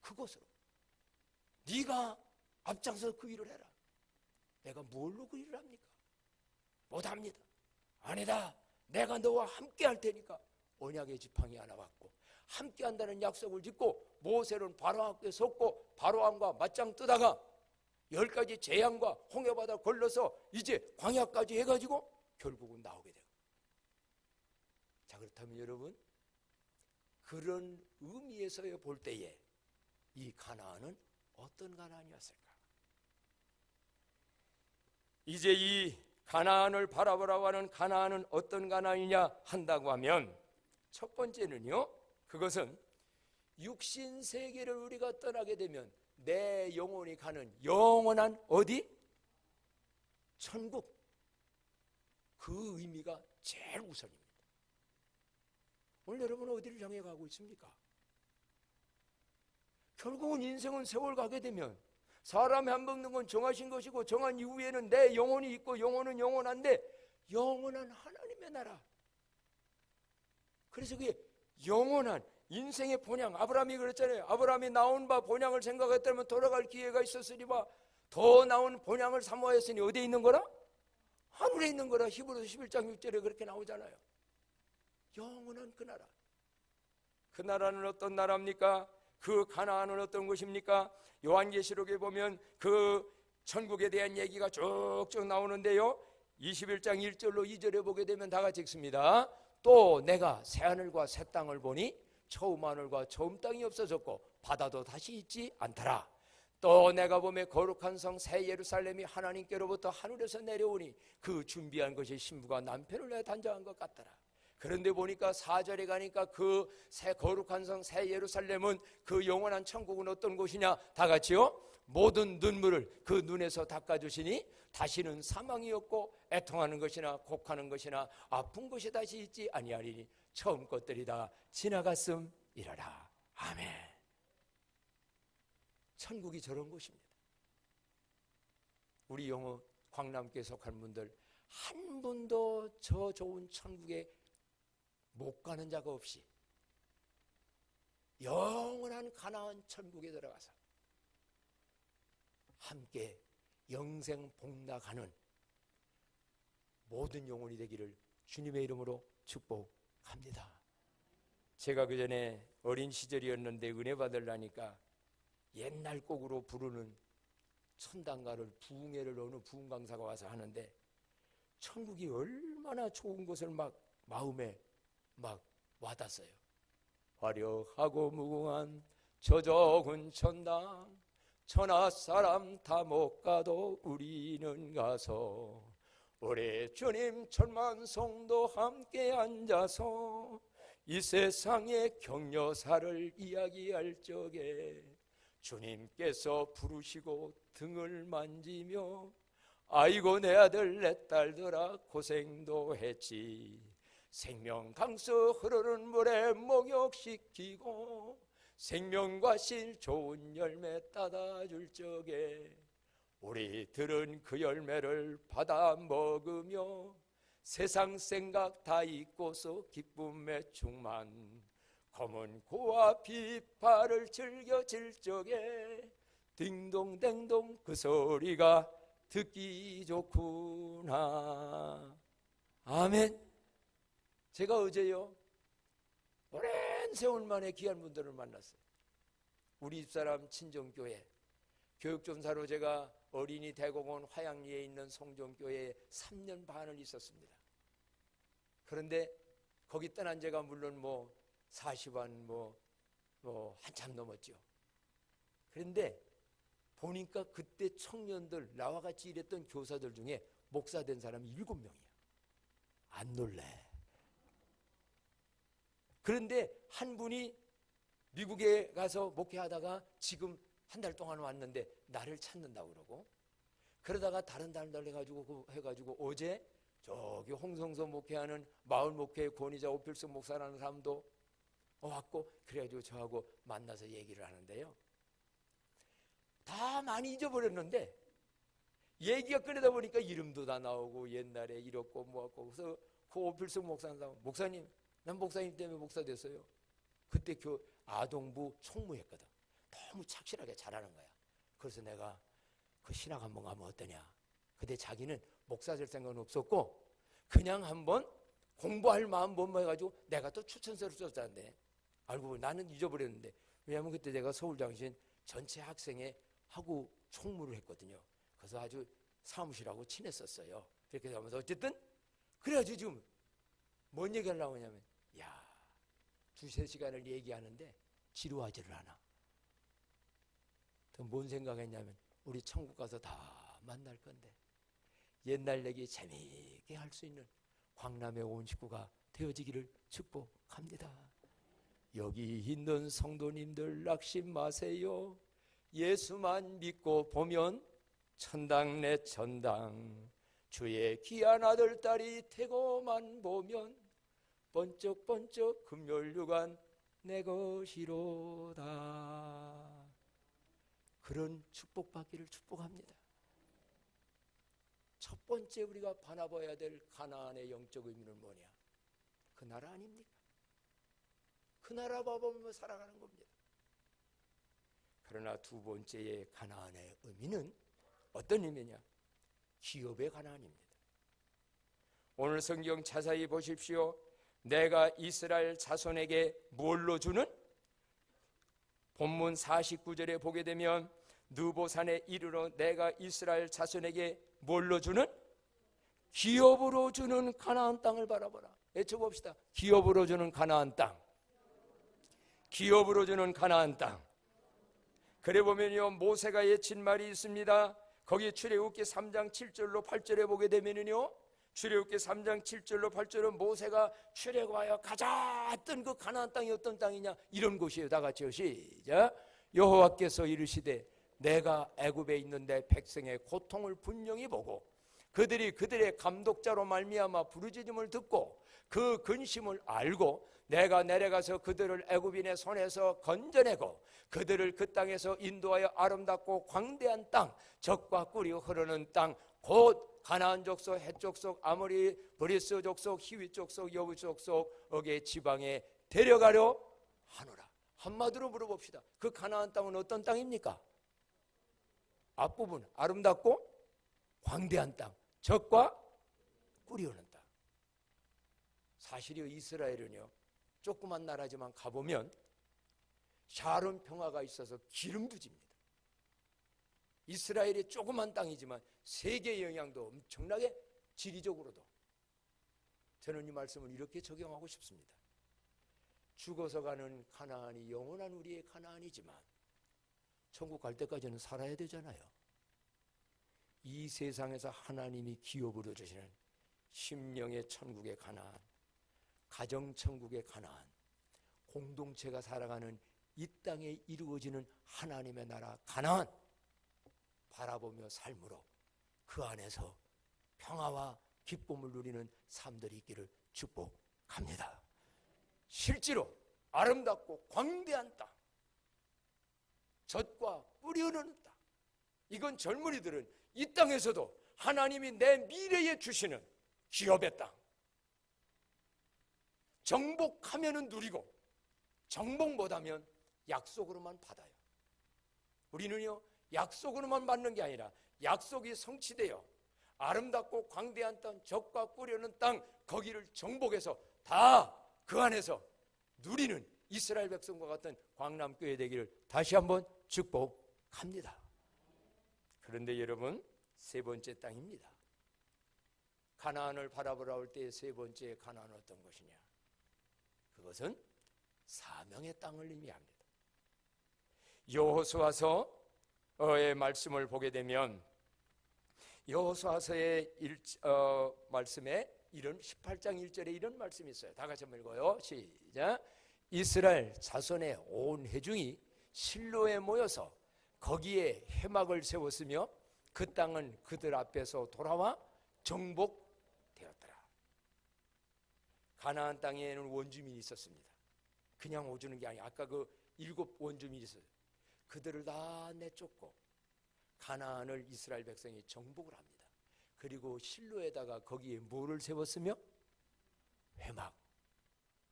그곳으로 네가 앞장서 그 일을 해라. 내가 뭘로 그 일을 합니까? 못합니다. 아니다. 내가 너와 함께 할 테니까. 언약의 지팡이 하나 받고 함께 한다는 약속을 짓고 모세는 바로왕 앞에 섰고 바로왕과 맞짱 뜨다가 10가지 재앙과 홍해바다 걸러서 이제 광야까지 해가지고 결국은 나오게 되고. 자, 그렇다면 여러분, 그런 의미에서 볼 때에 이 가나안은 어떤 가나안이었을까? 이제 이 가나안을 바라보라고 하는 가나안은 어떤 가나안이냐 한다고 하면, 첫 번째는요, 그것은 육신 세계를 우리가 떠나게 되면 내 영혼이 가는 영원한 어디? 천국. 그 의미가 제일 우선입니다. 오늘 여러분은 어디를 향해 가고 있습니까? 결국은 인생은 세월 가게 되면 사람이 안 먹는 건 정하신 것이고 정한 이후에는 내 영혼이 있고 영혼은 영원한데 영원한 하나님의 나라. 그래서 그게 영원한 인생의 본향. 아브라함이 그랬잖아요. 아브라함이 나온 바 본향을 생각했다면 돌아갈 기회가 있었으리와 더 나은 본향을 사모하였으니 어디에 있는 거라? 하늘에 있는 거라. 히브리서 11장 6절에 그렇게 나오잖아요. 영원한 그 나라. 그 나라는 어떤 나라입니까? 그 가나안은 어떤 곳입니까? 요한계시록에 보면 그 천국에 대한 얘기가 쭉쭉 나오는데요, 21장 1절로 2절에 보게 되면 다 같이 읽습니다. 또 내가 새하늘과 새 땅을 보니 처음 하늘과 처음 땅이 없어졌고 바다도 다시 있지 않더라. 또 내가 보매 거룩한 성 새 예루살렘이 하나님께로부터 하늘에서 내려오니 그 준비한 것이 신부가 남편을 위해 단장한 것 같더라. 그런데 보니까 4절에 가니까 그 새 거룩한 성 새 예루살렘은 그 영원한 천국은 어떤 곳이냐? 다 같이요. 모든 눈물을 그 눈에서 닦아주시니 다시는 사망이 없고 애통하는 것이나 곡하는 것이나 아픈 것이 다시 있지 아니하리니 처음 것들이 다 지나갔음이라라. 아멘. 천국이 저런 곳입니다. 우리 영어 광남교에 속한 분들 한 분도 저 좋은 천국에 못 가는 자가 없이 영원한 가나안 천국에 들어가서 함께 영생 복락하는 모든 영혼이 되기를 주님의 이름으로 축복합니다. 제가 그 전에 어린 시절이었는데 은혜 받으려니까 옛날 곡으로 부르는 천당가를 부흥회를 어느 부흥 강사가 와서 하는데 천국이 얼마나 좋은 것을 막 마음에 막 와닿았어요. 화려하고 무궁한 저 좋은 천당 천하 사람 다 못 가도 우리는 가서 우리 주님 천만 성도 함께 앉아서 이 세상의 격려사를 이야기할 적에 주님께서 부르시고 등을 만지며 아이고 내 아들 내 딸들아 고생도 했지 생명 강수 흐르는 물에 목욕시키고 생명과 실 좋은 열매 따다 줄 적에 우리들은 그 열매를 받아 먹으며 세상 생각 다 잊고서 기쁨에 충만 검은 고와 비파를 즐겨 질 적에 딩동댕동 그 소리가 듣기 좋구나. 아멘. 제가 어제요 오랜 세월 만에 귀한 분들을 만났어요. 우리 집사람 친정교회 교육전사로 제가 어린이 대공원 화양리에 있는 성정교회에 3년 반을 있었습니다. 그런데 거기 떠난 지가 물론 40한 한참 넘었죠. 그런데 보니까 그때 청년들 나와 같이 일했던 교사들 중에 목사 된 사람이 7명이야. 안 놀래. 그런데 한 분이 미국에 가서 목회하다가 지금 한 달 동안 왔는데 나를 찾는다고 그러고 그러다가 다른 달 해가지고 어제 저기 홍성서 목회하는 마을 목회의 권위자 오필승 목사라는 사람도 왔고 그래가지고 저하고 만나서 얘기를 하는데요. 다 많이 잊어버렸는데 얘기가 꺼내다 보니까 이름도 다 나오고 옛날에 이렇고 뭐었고 그래서 그 오필승 목사님 난 목사님 때문에 목사 됐어요. 그때 그 아동부 총무했거든. 너무 착실하게 잘하는 거야. 그래서 내가 그 신학 한번 가면 어떠냐. 근데 자기는 목사 될 생각은 없었고 그냥 한번 공부할 마음 뭔가 해가지고 내가 또 추천서를 썼다는데 알고 보니 나는 잊어버렸는데 왜냐하면 그때 내가 서울장신 전체 학생회 하고 총무를 했거든요. 그래서 아주 사무실하고 친했었어요. 그렇게 하면서 어쨌든 그래가지고 지금 뭔 얘기하려고 하냐면 야 2-3시간을 얘기하는데 지루하지를 않아. 뭔 생각했냐면 우리 천국 가서 다 만날 건데 옛날 얘기 재미있게 할 수 있는 광남의 온 식구가 되어지기를 축복합니다. 여기 있는 성도님들 낙심 마세요. 예수만 믿고 보면 천당 내 천당 주의 귀한 아들 딸이 되고만 보면 번쩍번쩍 금멸유관 내 것이로다. 그런 축복받기를 축복합니다. 첫 번째 우리가 바라봐야 될 가나안의 영적 의미는 뭐냐? 그 나라 아닙니까? 그 나라 바라보며 살아가는 겁니다. 그러나 두 번째의 가나안의 의미는 어떤 의미냐? 기업의 가나안입니다. 오늘 성경 자세히 보십시오. 내가 이스라엘 자손에게 뭘로 주는? 본문 49절에 보게 되면 느보산에 이르러 내가 이스라엘 자손에게 뭘로 주는? 기업으로 주는 가나안 땅을 바라보라. 외쳐봅시다. 기업으로 주는 가나안 땅. 기업으로 주는 가나안 땅. 그래 보면요, 모세가 외친 말이 있습니다. 거기 출애굽기 3장 7절로 8절에 보게 되면요, 출애굽기 3장 7절로 8절은 모세가 출애굽하여 가자 했던 그 가나안 땅이 어떤 땅이냐? 이런 곳이에요. 다 같이요. 시작. 여호와께서 이르시되 내가 애굽에 있는 내 백성의 고통을 분명히 보고 그들이 그들의 감독자로 말미암아 부르짖음을 듣고 그 근심을 알고 내가 내려가서 그들을 애굽인의 손에서 건져내고 그들을 그 땅에서 인도하여 아름답고 광대한 땅, 젖과 꿀이 흐르는 땅, 곧 가나안 족속, 헷 족속, 아모리, 브리스 족속, 히위 족속, 여부 족속, 억의 지방에 데려가려 하노라. 한마디로 물어봅시다. 그 가나안 땅은 어떤 땅입니까? 앞부분 아름답고 광대한 땅, 젖과 꿀이 흐르는 땅. 사실이요, 이스라엘은요 조그만 나라지만 가보면 샤론 평화가 있어서 기름도 집니다. 이스라엘이 조그만 땅이지만 세계 영향도 엄청나게 지리적으로도. 저는 이 말씀을 이렇게 적용하고 싶습니다. 죽어서 가는 가나안이 영원한 우리의 가나안이지만 천국 갈 때까지는 살아야 되잖아요. 이 세상에서 하나님이 기업으로 주시는 심령의 천국의 가나안, 가정천국의 가나안, 공동체가 살아가는 이 땅에 이루어지는 하나님의 나라 가나안 바라보며 삶으로 그 안에서 평화와 기쁨을 누리는 삶들이 있기를 축복합니다. 실제로 아름답고 광대한 땅, 젖과 꿀이 흐르는 땅, 이건 젊은이들은 이 땅에서도 하나님이 내 미래에 주시는 기업의 땅, 정복하면은 누리고 정복 못하면 약속으로만 받아요. 우리는요 약속으로만 받는 게 아니라 약속이 성취되어 아름답고 광대한 땅, 젖과 꿀이 흐르는 땅, 거기를 정복해서 다 그 안에서 누리는 이스라엘 백성과 같은 광남교회 되기를 다시 한번 축복합니다. 그런데 여러분, 세 번째 땅입니다. 가나안을 바라보라 할 때 세 번째 가나안은 어떤 것이냐? 그것은 사명의 땅을 의미합니다. 여호수아서의 말씀을 보게 되면 여호수아서의 말씀에 이런 18장 1절에 이런 말씀이 있어요. 다 같이 한번 읽어요. 시작. 이스라엘 자손의 온 회중이 실로에 모여서 거기에 회막을 세웠으며 그 땅은 그들 앞에서 돌아와 정복되었더라. 가나안 땅에는 원주민이 있었습니다. 그냥 오주는 게 아니라 아까 그 7 원주민이 있어요. 그들을 다 내쫓고 가나안을 이스라엘 백성이 정복을 합니다. 그리고 실로에다가 거기에 뭐를 세웠으며? 회막.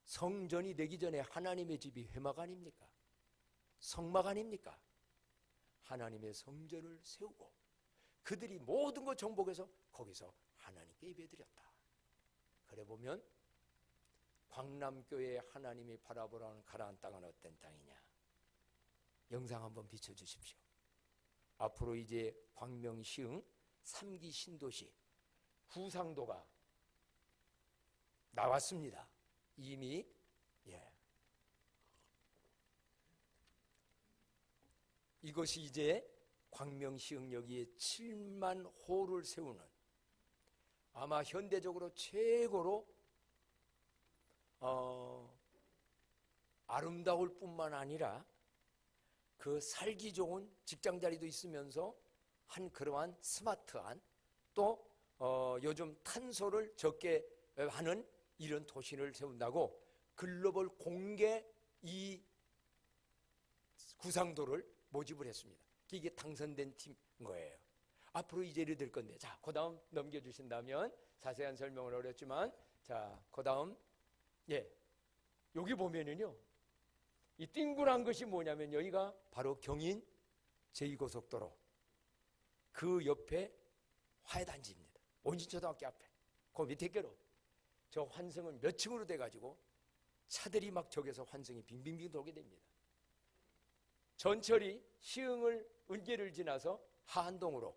성전이 되기 전에 하나님의 집이 회막 아닙니까? 성막 아닙니까? 하나님의 성전을 세우고 그들이 모든 것 정복해서 거기서 하나님께 예배드렸다. 그래 보면 광남교회 하나님이 바라보라는 가나안 땅은 어떤 땅이냐? 영상 한번 비춰주십시오. 앞으로 이제 광명시흥 3기 신도시 구상도가 나왔습니다. 이미 이것이 이제 광명시흥 여기에 7만 호를 세우는 아마 현대적으로 최고로 아름다울 뿐만 아니라 그 살기 좋은 직장 자리도 있으면서 한 그러한 스마트한 또 요즘 탄소를 적게 하는 이런 도시를 세운다고 글로벌 공개 이 구상도를 모집을 했습니다. 이게 당선된 팀인 거예요. 앞으로 이 제를 될 건데, 자, 그 다음 넘겨주신다면 자세한 설명을 어렵지만, 자, 그 다음, 예, 여기 보면은요, 이 띵굴한 것이 뭐냐면 여기가 바로 경인 제2고속도로 그 옆에 화해단지입니다. 온진초등학교 앞에 그 밑에 께로 저 환승은 몇 층으로 돼가지고 차들이 막 저기서 환승이 빙빙빙 돌게 됩니다. 전철이 시흥을 은계를 지나서 하안동으로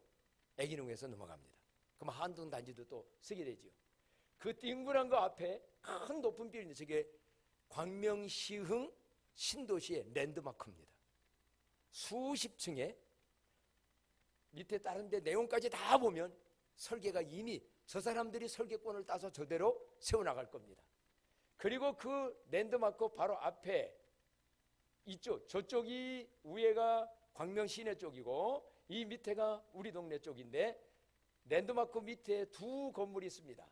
애기능에서 넘어갑니다. 그럼 하안동 단지도 또 쓰게 되죠. 그 띵굴한 거 앞에 큰 높은 빌딩, 저게 광명시흥 신도시의 랜드마크입니다. 수십 층에 밑에 다른 데 내용까지 다 보면 설계가 이미 저 사람들이 설계권을 따서 저대로 세워나갈 겁니다. 그리고 그 랜드마크 바로 앞에 이쪽, 저쪽이 위에가 광명시내 쪽이고 이 밑에가 우리 동네 쪽인데 랜드마크 밑에 두 건물이 있습니다.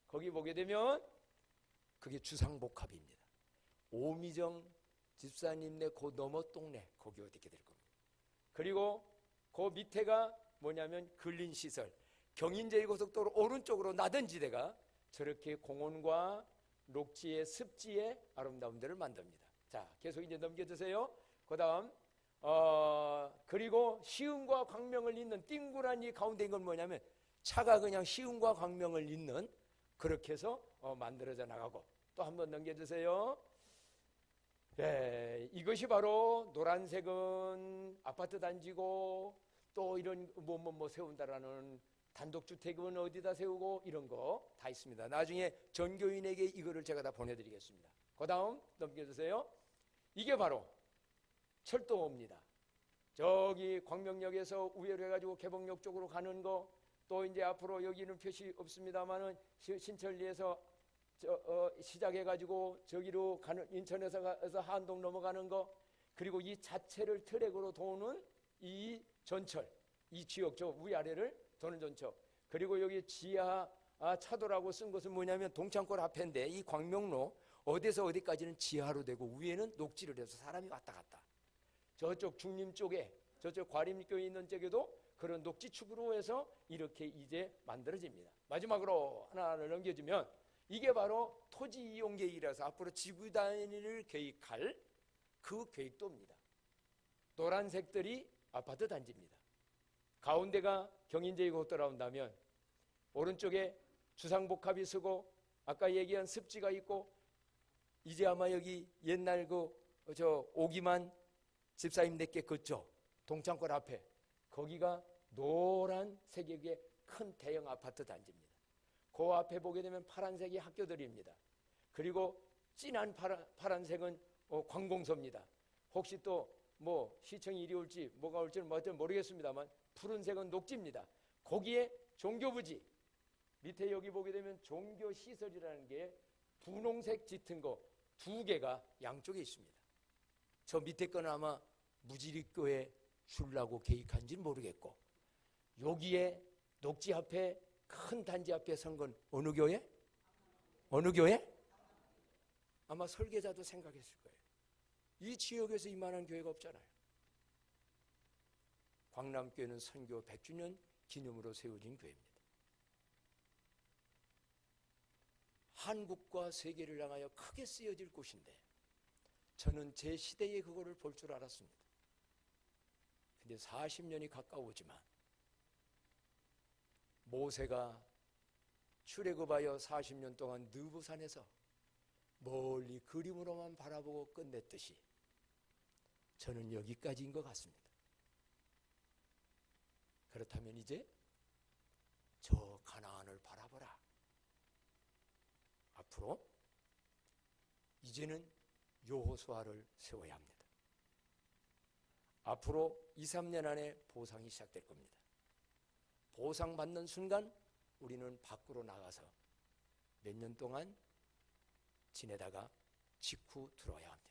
거기 보게 되면 그게 주상복합입니다. 오미정 집사님네 그 너머 동네 거기 어떻게 될 겁니다. 그리고 그 밑에가 뭐냐면 근린시설, 경인제2고속도로 오른쪽으로 나던지대가 저렇게 공원과 녹지의 습지의 아름다운 데를 만듭니다. 자, 계속 이제 넘겨주세요. 그 다음 그리고 시흥과 광명을 잇는 띵굴한 이 가운데 있는 건 뭐냐면 차가 그냥 시흥과 광명을 잇는 그렇게 해서 만들어져 나가고, 또 한번 넘겨주세요. 네, 이것이 바로 노란색은 아파트 단지고 또 이런 뭐 세운다라는 단독주택은 어디다 세우고 이런 거 다 있습니다. 나중에 전교인에게 이거를 제가 다 보내드리겠습니다. 그 다음 넘겨주세요. 이게 바로 철도입니다. 저기 광명역에서 우회로 해가지고 개봉역 쪽으로 가는 거, 또 이제 앞으로 여기는 표시 없습니다만은 신천리에서 시작해가지고 저기로 가는, 인천에서 가서 한동 넘어가는 거, 그리고 이 자체를 트랙으로 도는 이 전철, 이 지역 저 위아래를 도는 전철, 그리고 여기 지하 차도라고 쓴 것은 뭐냐면 동창골 앞인데 이 광명로 어디서 어디까지는 지하로 되고 위에는 녹지를 해서 사람이 왔다 갔다. 저쪽 중림 쪽에 저쪽 과림교에 있는 쪽에도 그런 녹지축으로 해서 이렇게 이제 만들어집니다. 마지막으로 하나를 넘겨주면 이게 바로 토지 이용 계획이라서 앞으로 지구 단위를 계획할 그 계획도입니다. 노란색들이 아파트 단지입니다. 가운데가 경인제2고속도로 나온다면 오른쪽에 주상복합이 서고 아까 얘기한 습지가 있고, 이제 아마 여기 옛날 저 오기만 집사님네께 그쪽 동창골 앞에 거기가 노란 색의 큰 대형 아파트 단지입니다. 그 앞에 보게 되면 파란색이 학교들입니다. 그리고 진한 파란색은 관공서입니다. 혹시 또 뭐 시청이 이리 올지 뭐가 올지는 모르겠습니다만 푸른색은 녹지입니다. 거기에 종교부지, 밑에 여기 보게 되면 종교시설이라는 게 분홍색 짙은 거 두 개가 양쪽에 있습니다. 저 밑에 거는 아마 무지리교에 주려고 계획한지는 모르겠고, 여기에 녹지 앞에 큰 단지 앞에 선 건 어느 교회? 어느 교회? 아마 설계자도 생각했을 거예요. 이 지역에서 이만한 교회가 없잖아요. 광남교회는 선교 100주년 기념으로 세워진 교회입니다. 한국과 세계를 향하여 크게 쓰여질 곳인데 저는 제 시대에 그거를 볼 줄 알았습니다. 근데 40년이 가까우지만 모세가 출애굽하여 40년 동안 느부산에서 멀리 그림으로만 바라보고 끝냈듯이 저는 여기까지인 것 같습니다. 그렇다면 이제 저 가나안을 바라보라. 앞으로 이제는 여호수아를 세워야 합니다. 앞으로 2, 3년 안에 보상이 시작될 겁니다. 보상받는 순간 우리는 밖으로 나가서 몇 년 동안 지내다가 직후 들어와야 합니다.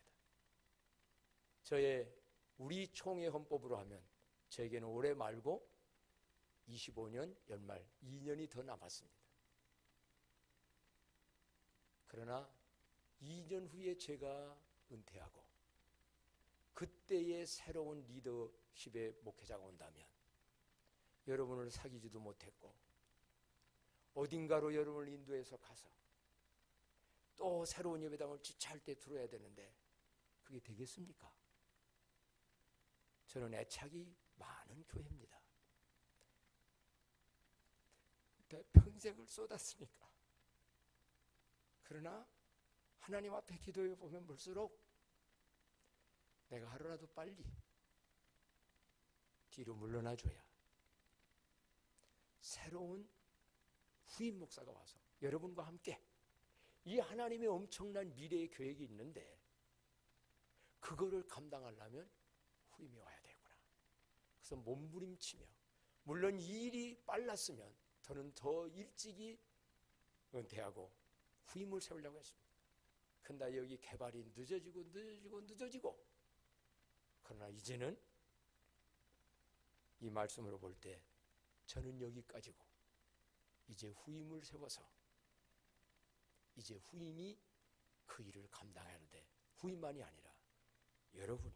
우리 총회 헌법으로 하면 저에게는 올해 말고 25년 연말 2년이 더 남았습니다. 그러나 2년 후에 제가 은퇴하고 그때의 새로운 리더십의 목회자가 온다면 여러분을 사귀지도 못했고 어딘가로 여러분을 인도해서 가서 또 새로운 예배당을 주차할 때 들어야 되는데 그게 되겠습니까? 저는 애착이 많은 교회입니다. 평생을 쏟았으니까. 그러나 하나님 앞에 기도해 보면 볼수록 내가 하루라도 빨리 뒤로 물러나줘야 새로운 후임 목사가 와서 여러분과 함께 이 하나님의 엄청난 미래의 계획이 있는데 그거를 감당하려면 후임이 와야 되구나. 그래서 몸부림치며, 물론 이 일이 빨랐으면 저는 더 일찍이 은퇴하고 후임을 세우려고 했습니다. 근데 여기 개발이 늦어지고 그러나 이제는 이 말씀으로 볼 때 저는 여기까지고 이제 후임을 세워서 이제 후임이 그 일을 감당해야 돼. 후임만이 아니라 여러분이.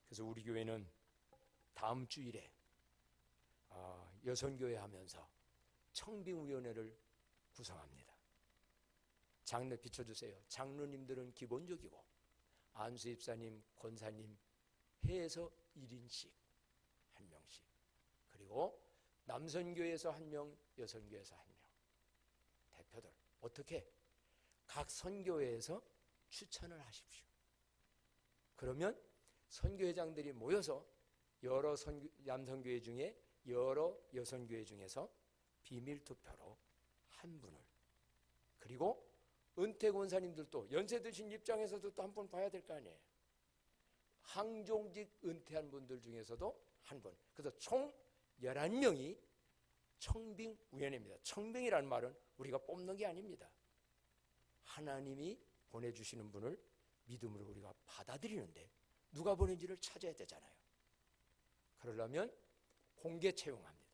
그래서 우리 교회는 다음 주일에 여선교회 하면서 청빙위원회를 구성합니다. 장로 비춰주세요. 장로님들은 기본적이고 안수 집사님, 권사님 해에서 1인씩 한 명씩, 그리고 남선교회에서 한 명, 여선교회에서 한 명, 대표들 어떻게 각 선교회에서 추천을 하십시오. 그러면 선교회장들이 모여서 여러 남선교회 중에 여러 여선교회 중에서 비밀투표로 한 분을, 그리고 은퇴 권사님들도 연세 드신 입장에서도 또 한 분 봐야 될 거 아니에요. 항종직 은퇴한 분들 중에서도 한 분. 그래서 총 11명이 청빙위원회입니다. 청빙이라는 말은 우리가 뽑는 게 아닙니다. 하나님이 보내주시는 분을 믿음으로 우리가 받아들이는데 누가 보낸지를 찾아야 되잖아요. 그러려면 공개 채용합니다.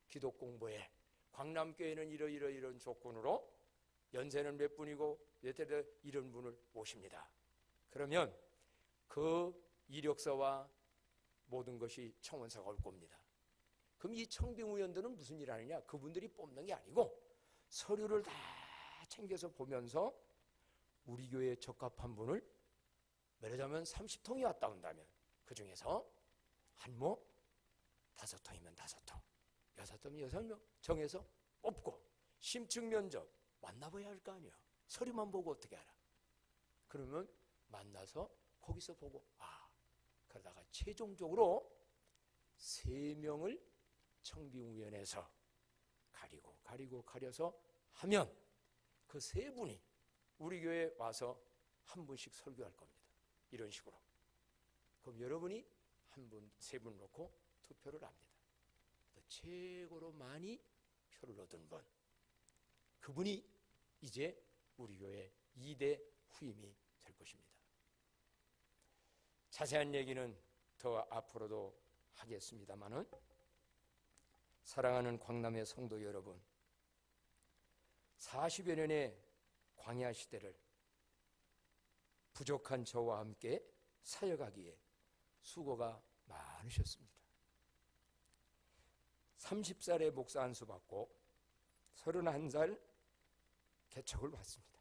기독공부에 광남교회는 이런 조건으로 연세는 몇 분이고 이런 분을 모십니다. 그러면 그 이력서와 모든 것이 청원서가 올 겁니다. 그럼 이 청빙위원들은 무슨 일을 하느냐? 그분들이 뽑는 게 아니고 서류를 다 챙겨서 보면서 우리 교회에 적합한 분을, 말하자면 30통이 왔다 온다면 그 중에서 한모 5통이면 5통, 6통이면 6명 정해서 뽑고 심층 면접 만나봐야 할 거 아니야. 서류만 보고 어떻게 알아? 그러면 만나서 거기서 보고 그러다가 최종적으로 3명을 청빙위원회에서 가려서 하면 그 3분이 우리 교회에 와서 한 분씩 설교할 겁니다. 이런 식으로. 그럼 여러분이 한 분, 3분 놓고 투표를 합니다. 최고로 많이 표를 얻은 분, 그분이 이제 우리 교회 2대 후임이 될 것입니다. 자세한 얘기는 더 앞으로도 하겠습니다만은, 사랑하는 광남의 성도 여러분, 40여 년의 광야 시대를 부족한 저와 함께 사역하기에 수고가 많으셨습니다. 30살에 목사 안수 받고 31살 개척을 받습니다.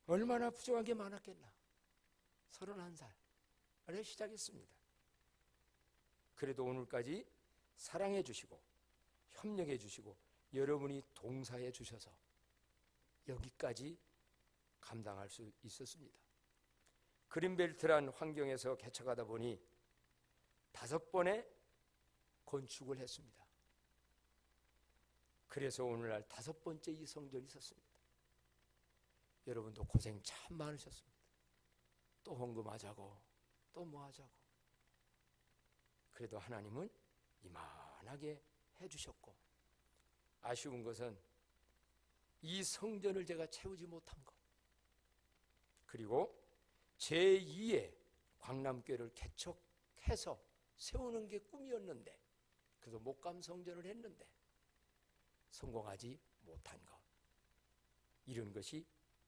얼마나 부족한 게 많았겠나. 31살에 시작했습니다. 그래도 오늘까지 사랑해 주시고 협력해 주시고 여러분이 동사해 주셔서 여기까지 감당할 수 있었습니다. 그린벨트란 환경에서 개척하다 보니 5번의 건축을 했습니다. 그래서 오늘날 5번째 이 성전이 있었습니다. 여러분도 고생 참 많으셨습니다. 또 헌금하자고 또 뭐 하자고. 그래도 하나님은 이만하게 해주셨고, 아쉬운 것은 이 성전을 제가 채우지 못한 것, 그리고 제2의 광남교회를 개척해서 세우는 게 꿈이었는데, 그래서 목감 성전을 했는데 성공하지 못한 것, 이런 것이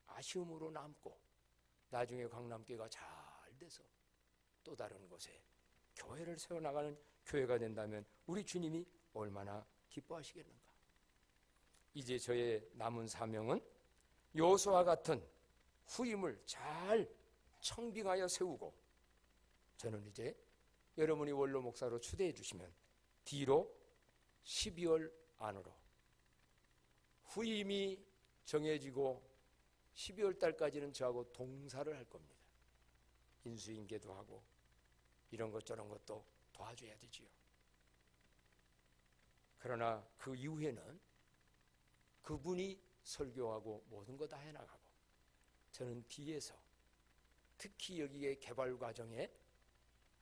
아쉬움으로 남고 나중에 광남교회가 잘 돼서 또 다른 곳에 교회를 세워나가는 교회가 된다면 우리 주님이 얼마나 기뻐하시겠는가. 이제 저의 남은 사명은 여호수아와 같은 후임을 잘 청빙하여 세우고, 저는 이제 여러분이 원로 목사로 추대해 주시면 뒤로 12월 안으로 후임이 정해지고 12월 달까지는 저하고 동사를 할 겁니다. 인수인계도 하고 이런 것 저런 것도 도와줘야 되지요. 그러나 그 이후에는 그분이 설교하고 모든 거 다 해나가고, 저는 뒤에서 특히 여기에 개발 과정에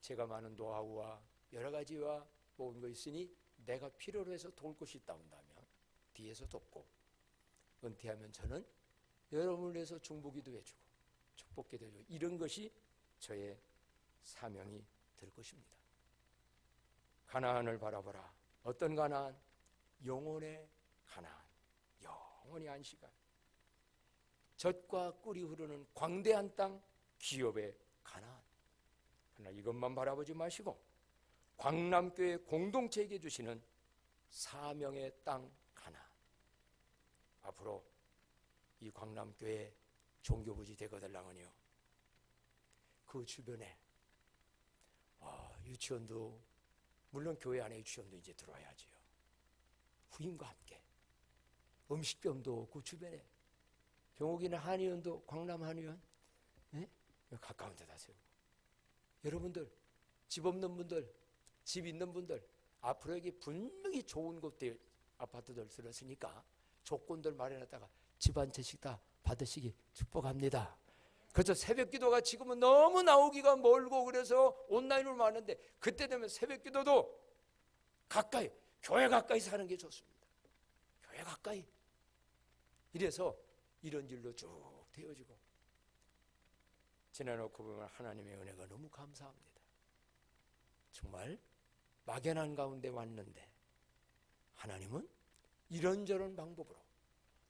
제가 많은 노하우와 여러 가지와 모든 거 있으니 내가 필요로 해서 도울 것이 있다 한다면 뒤에서 돕고, 은퇴하면 저는 여러분을 위해서 중보기도 해주고 축복기도 해주고, 이런 것이 저의 사명이 될 것입니다. 가나안을 바라보라. 어떤 가나안? 영혼의 가나안, 영원히 안식할, 젖과 꿀이 흐르는 광대한 땅, 기업의 가나안. 그러나 이것만 바라보지 마시고 광남교회 공동체에게 주시는 사명의 땅 가나안. 앞으로 이 광남교회 종교부지 되거들랑은요, 그 주변에 유치원도, 물론 교회 안에 유치원도 이제 들어와야지요. 후임과 함께 음식점도 그 주변에, 경옥이나 한의원도 광남 한의원, 네? 가까운 데다 세우고, 여러분들 집 없는 분들, 집 있는 분들, 앞으로 여기 분명히 좋은 곳들, 아파트들 들었으니까 조건들 마련했다가 집 한 채씩 다 받으시기 축복합니다. 그래서 새벽 기도가 지금은 너무 나오기가 멀고 그래서 온라인으로 많은데, 그때 되면 새벽 기도도 가까이, 교회 가까이 사는 게 좋습니다. 교회 가까이. 이래서 이런 일로 쭉 되어지고, 지나놓고 보면 하나님의 은혜가 너무 감사합니다. 정말 막연한 가운데 왔는데 하나님은 이런저런 방법으로,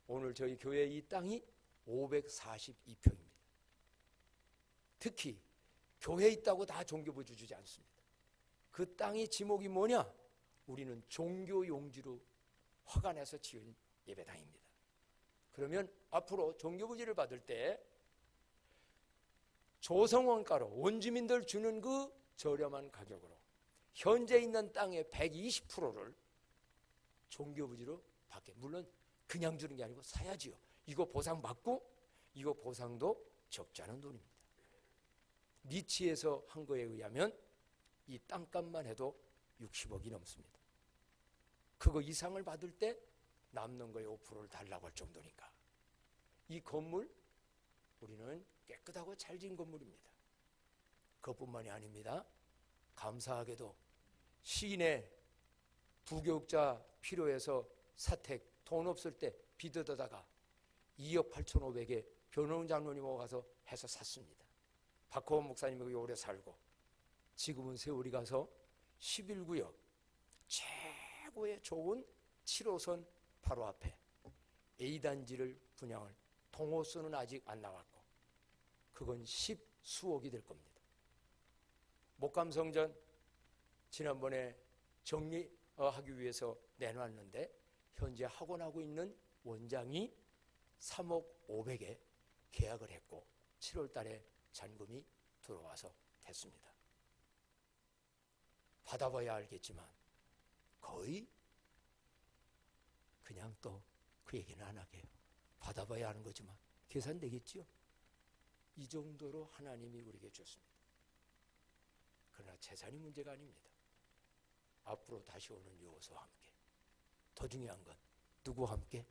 오늘 저희 교회 이 땅이 542평입니다. 특히 교회 있다고 다 종교부지 주지 않습니다. 그 땅이 지목이 뭐냐? 우리는 종교 용지로 허가내서 지은 예배당입니다. 그러면 앞으로 종교부지를 받을 때 조성원가로 원주민들 주는 그 저렴한 가격으로 현재 있는 땅의 120%를 종교부지로 받게, 물론 그냥 주는 게 아니고 사야지요. 이거 보상받고, 이거 보상도 적지 않은 돈입니다. 니치에서 한 거에 의하면 이 땅값만 해도 60억이 넘습니다. 그거 이상을 받을 때 남는 거에 5%를 달라고 할 정도니까 이 건물, 우리는 깨끗하고 잘 지은 건물입니다. 그것뿐만이 아닙니다. 감사하게도 시인의 부교육자 필요해서 사택 돈 없을 때 빚어다가 2억 8,500에 변호원 장로님하고 가서 해서 샀습니다. 박호원 목사님이 거기 오래 살고, 지금은 세월이 가서 11구역 최고의 좋은 7호선 바로 앞에 A단지를 분양을, 동호수는 아직 안 나왔고 그건 10수억이 될 겁니다. 목감성전 지난번에 정리하기 위해서 내놨는데 현재 학원하고 있는 원장이 3억 5백에 계약을 했고 7월 달에 잔금이 들어와서 됐습니다. 받아봐야 알겠지만 거의 그냥 또 그 얘기는 안 하게요. 받아봐야 하는 거지만 계산되겠지요. 이 정도로 하나님이 우리에게 줬습니다. 그러나 재산이 문제가 아닙니다. 앞으로 다시 오는 여호수아와 함께, 더 중요한 건 누구와 함께?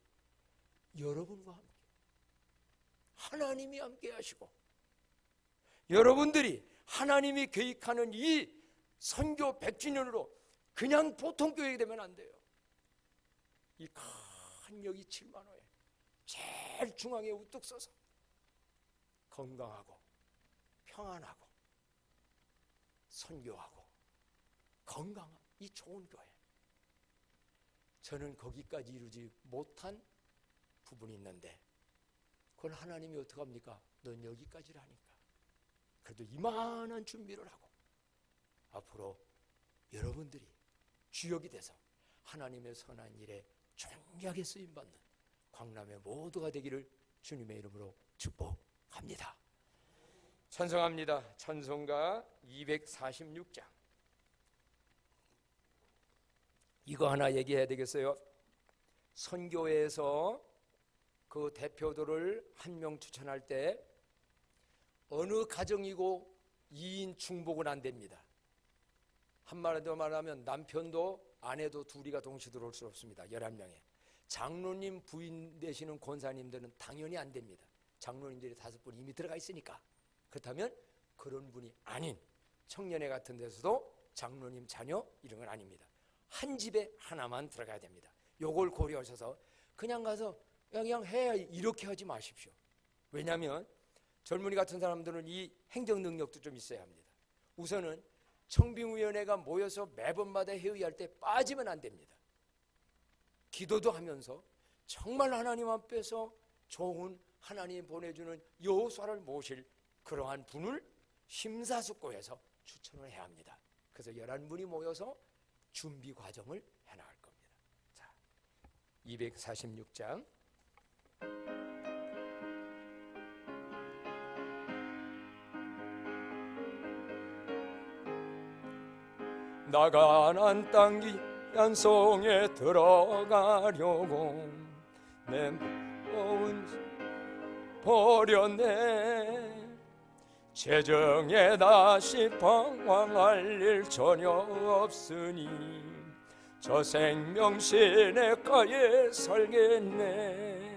여러분과 함께. 하나님이 함께 하시고, 여러분들이 하나님이 계획하는 이 선교 100주년으로 그냥 보통 교회가 되면 안 돼요. 이 큰 여기 7만 호에 제일 중앙에 우뚝 서서 건강하고 평안하고 선교하고 건강한 이 좋은 교회, 저는 거기까지 이루지 못한 부분이 있는데 그건 하나님이 어떡합니까? 넌 여기까지라니까. 그래도 이만한 준비를 하고 앞으로 여러분들이 주역이 돼서 하나님의 선한 일에 존귀하게 쓰임받는 광남의 모두가 되기를 주님의 이름으로 축복합니다. 찬송합니다. 찬송가 246장. 이거 하나 얘기해야 되겠어요. 선교회에서 그 대표들을 한 명 추천할 때 어느 가정이고 2인 중복은 안 됩니다. 한마디로 말하면 남편도 아내도 둘이가 동시에 들어올 수 없습니다. 11명에. 장로님 부인 되시는 권사님들은 당연히 안 됩니다. 장로님들이 5분 이미 들어가 있으니까. 그렇다면 그런 분이 아닌 청년회 같은 데서도 장로님 자녀 이런 건 아닙니다. 한 집에 하나만 들어가야 됩니다. 요걸 고려하셔서 그냥 가서 그냥 해 이렇게 하지 마십시오. 왜냐하면 젊은이 같은 사람들은 이 행정 능력도 좀 있어야 합니다. 우선은 청빙위원회가 모여서 매번마다 회의할 때 빠지면 안 됩니다. 기도도 하면서 정말 하나님 앞에서 좋은 하나님 보내주는 여호수아를 모실 그러한 분을 심사숙고해서 추천을 해야 합니다. 그래서 11분이 모여서 준비 과정을 해나갈 겁니다. 자, 246장. 나가난 땅 귀한 성에 들어가려고 내 몸은 버렸네. 재정에 다시 방황할 일 전혀 없으니 저 생명 시냇가에 살겠네.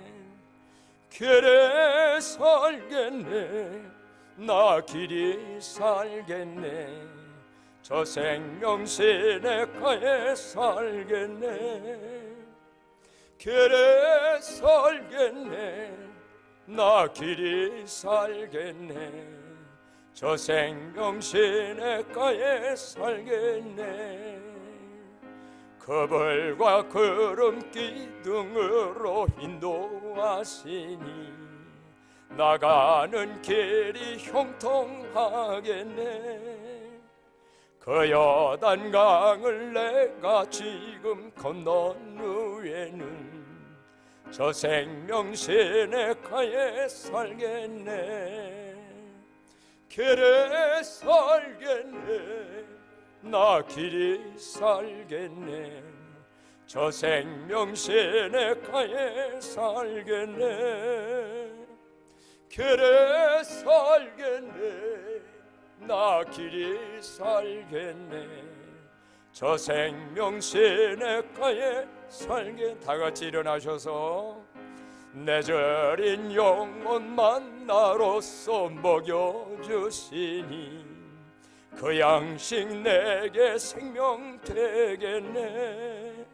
길에 살겠네. 나 길이 살겠네. 저 생명 시냇가에 살겠네. 길에 살겠네. 나 길이 살겠네. 저 생명 시냇가에 살겠네. 그벌과 구름 기둥으로 인도하시니 나가는 길이 형통하겠네. 그 여단강을 내가 지금 건넌 후에는 저 생명 시냇가에 살겠네. 길에 살겠네. 나 길이 살겠네. 저 생명 시냇가에 살겠네. 길에 살겠네. 나 길이 살겠네. 저 생명 시냇가에 살겠네. 다 같이 일어나셔서 내 저린 영혼만 나로서 먹여주시니 그 양식 내게 생명 되겠네.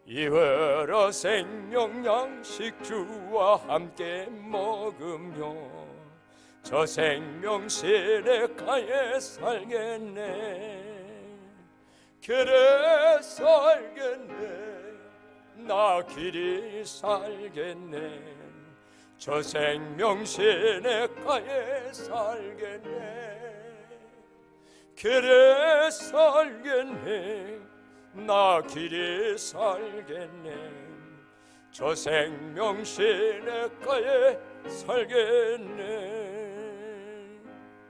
이으로 생명 양식 주와 함께 먹으며 저 생명 시냇가에 살겠네. 길에 살겠네. 나 길이 살겠네. 저 생명 시냇가에 살겠네. 길에 살겠네. 나 길이 살겠네. 저 생명 시냇가에 살겠네.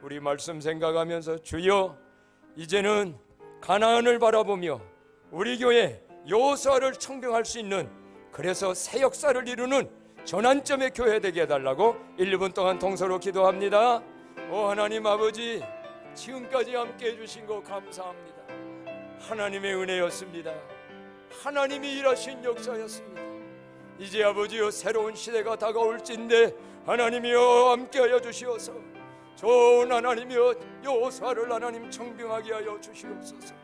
우리 말씀 생각하면서 주여 이제는 가나안을 바라보며 우리 교회 여호수아를 청빙할 수 있는, 그래서 새 역사를 이루는 전환점의 교회 되게 해달라고 1, 2분 동안 동서로 기도합니다. 오 하나님 아버지, 지금까지 함께 해주신 거 감사합니다. 하나님의 은혜였습니다. 하나님이 일하신 역사였습니다. 이제 아버지여 새로운 시대가 다가올진데 하나님이여 함께하여 주시옵소서. 좋은 하나님이여 여호수아를 하나님 청빙하게 하여 주시옵소서.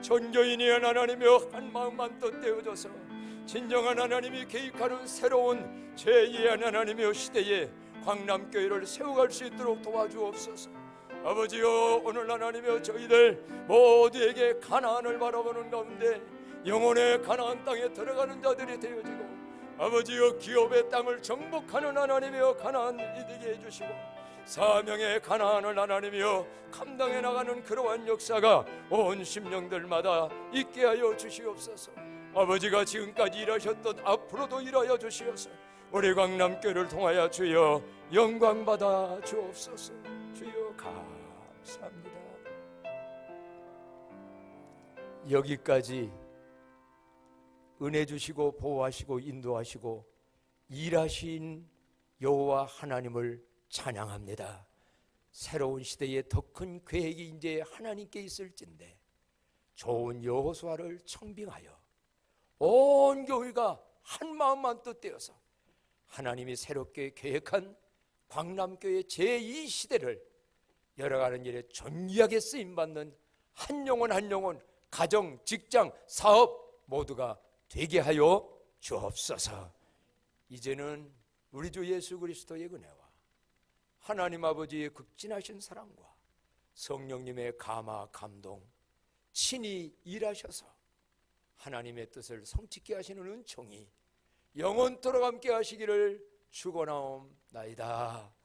전교인이 하나님이여 한 마음만 덧대어져서 진정한 하나님이 계획하는 새로운 제2의 하나님이여 시대에 광남교회를 세워갈 수 있도록 도와주옵소서. 아버지여 오늘 하나님이여 저희들 모두에게 가나안을 바라보는 가운데 영혼의 가나안 땅에 들어가는 자들이 되어지고 아버지여 기업의 땅을 정복하는 하나님이여 가나안을 이되게 해주시고 사명의 가나안을 하나님이여 감당해 나가는 그러한 역사가 온 심령들마다 있게 하여 주시옵소서. 아버지가 지금까지 일하셨던 앞으로도 일하여 주시옵소서. 우리 광남교회를 통하여 주여 영광 받아 주옵소서. 주여 감사합니다. 여기까지 은혜 주시고 보호하시고 인도하시고 일하신 여호와 하나님을 찬양합니다. 새로운 시대에 더 큰 계획이 이제 하나님께 있을진데 좋은 여호수아를 청빙하여 온 교회가 한 마음만 뜻되어서 하나님이 새롭게 계획한 광남교회 제2시대를 열어가는 일에 존귀하게 쓰임받는 한 영혼 한 영혼 가정, 직장, 사업 모두가 되게 하여 주옵소서. 이제는 우리 주 예수 그리스도의 은혜와 하나님 아버지의 극진하신 사랑과 성령님의 감화 감동 친히 일하셔서 하나님의 뜻을 성취케 하시는 은총이 영원토록 함께 하시기를 축원하옵나이다.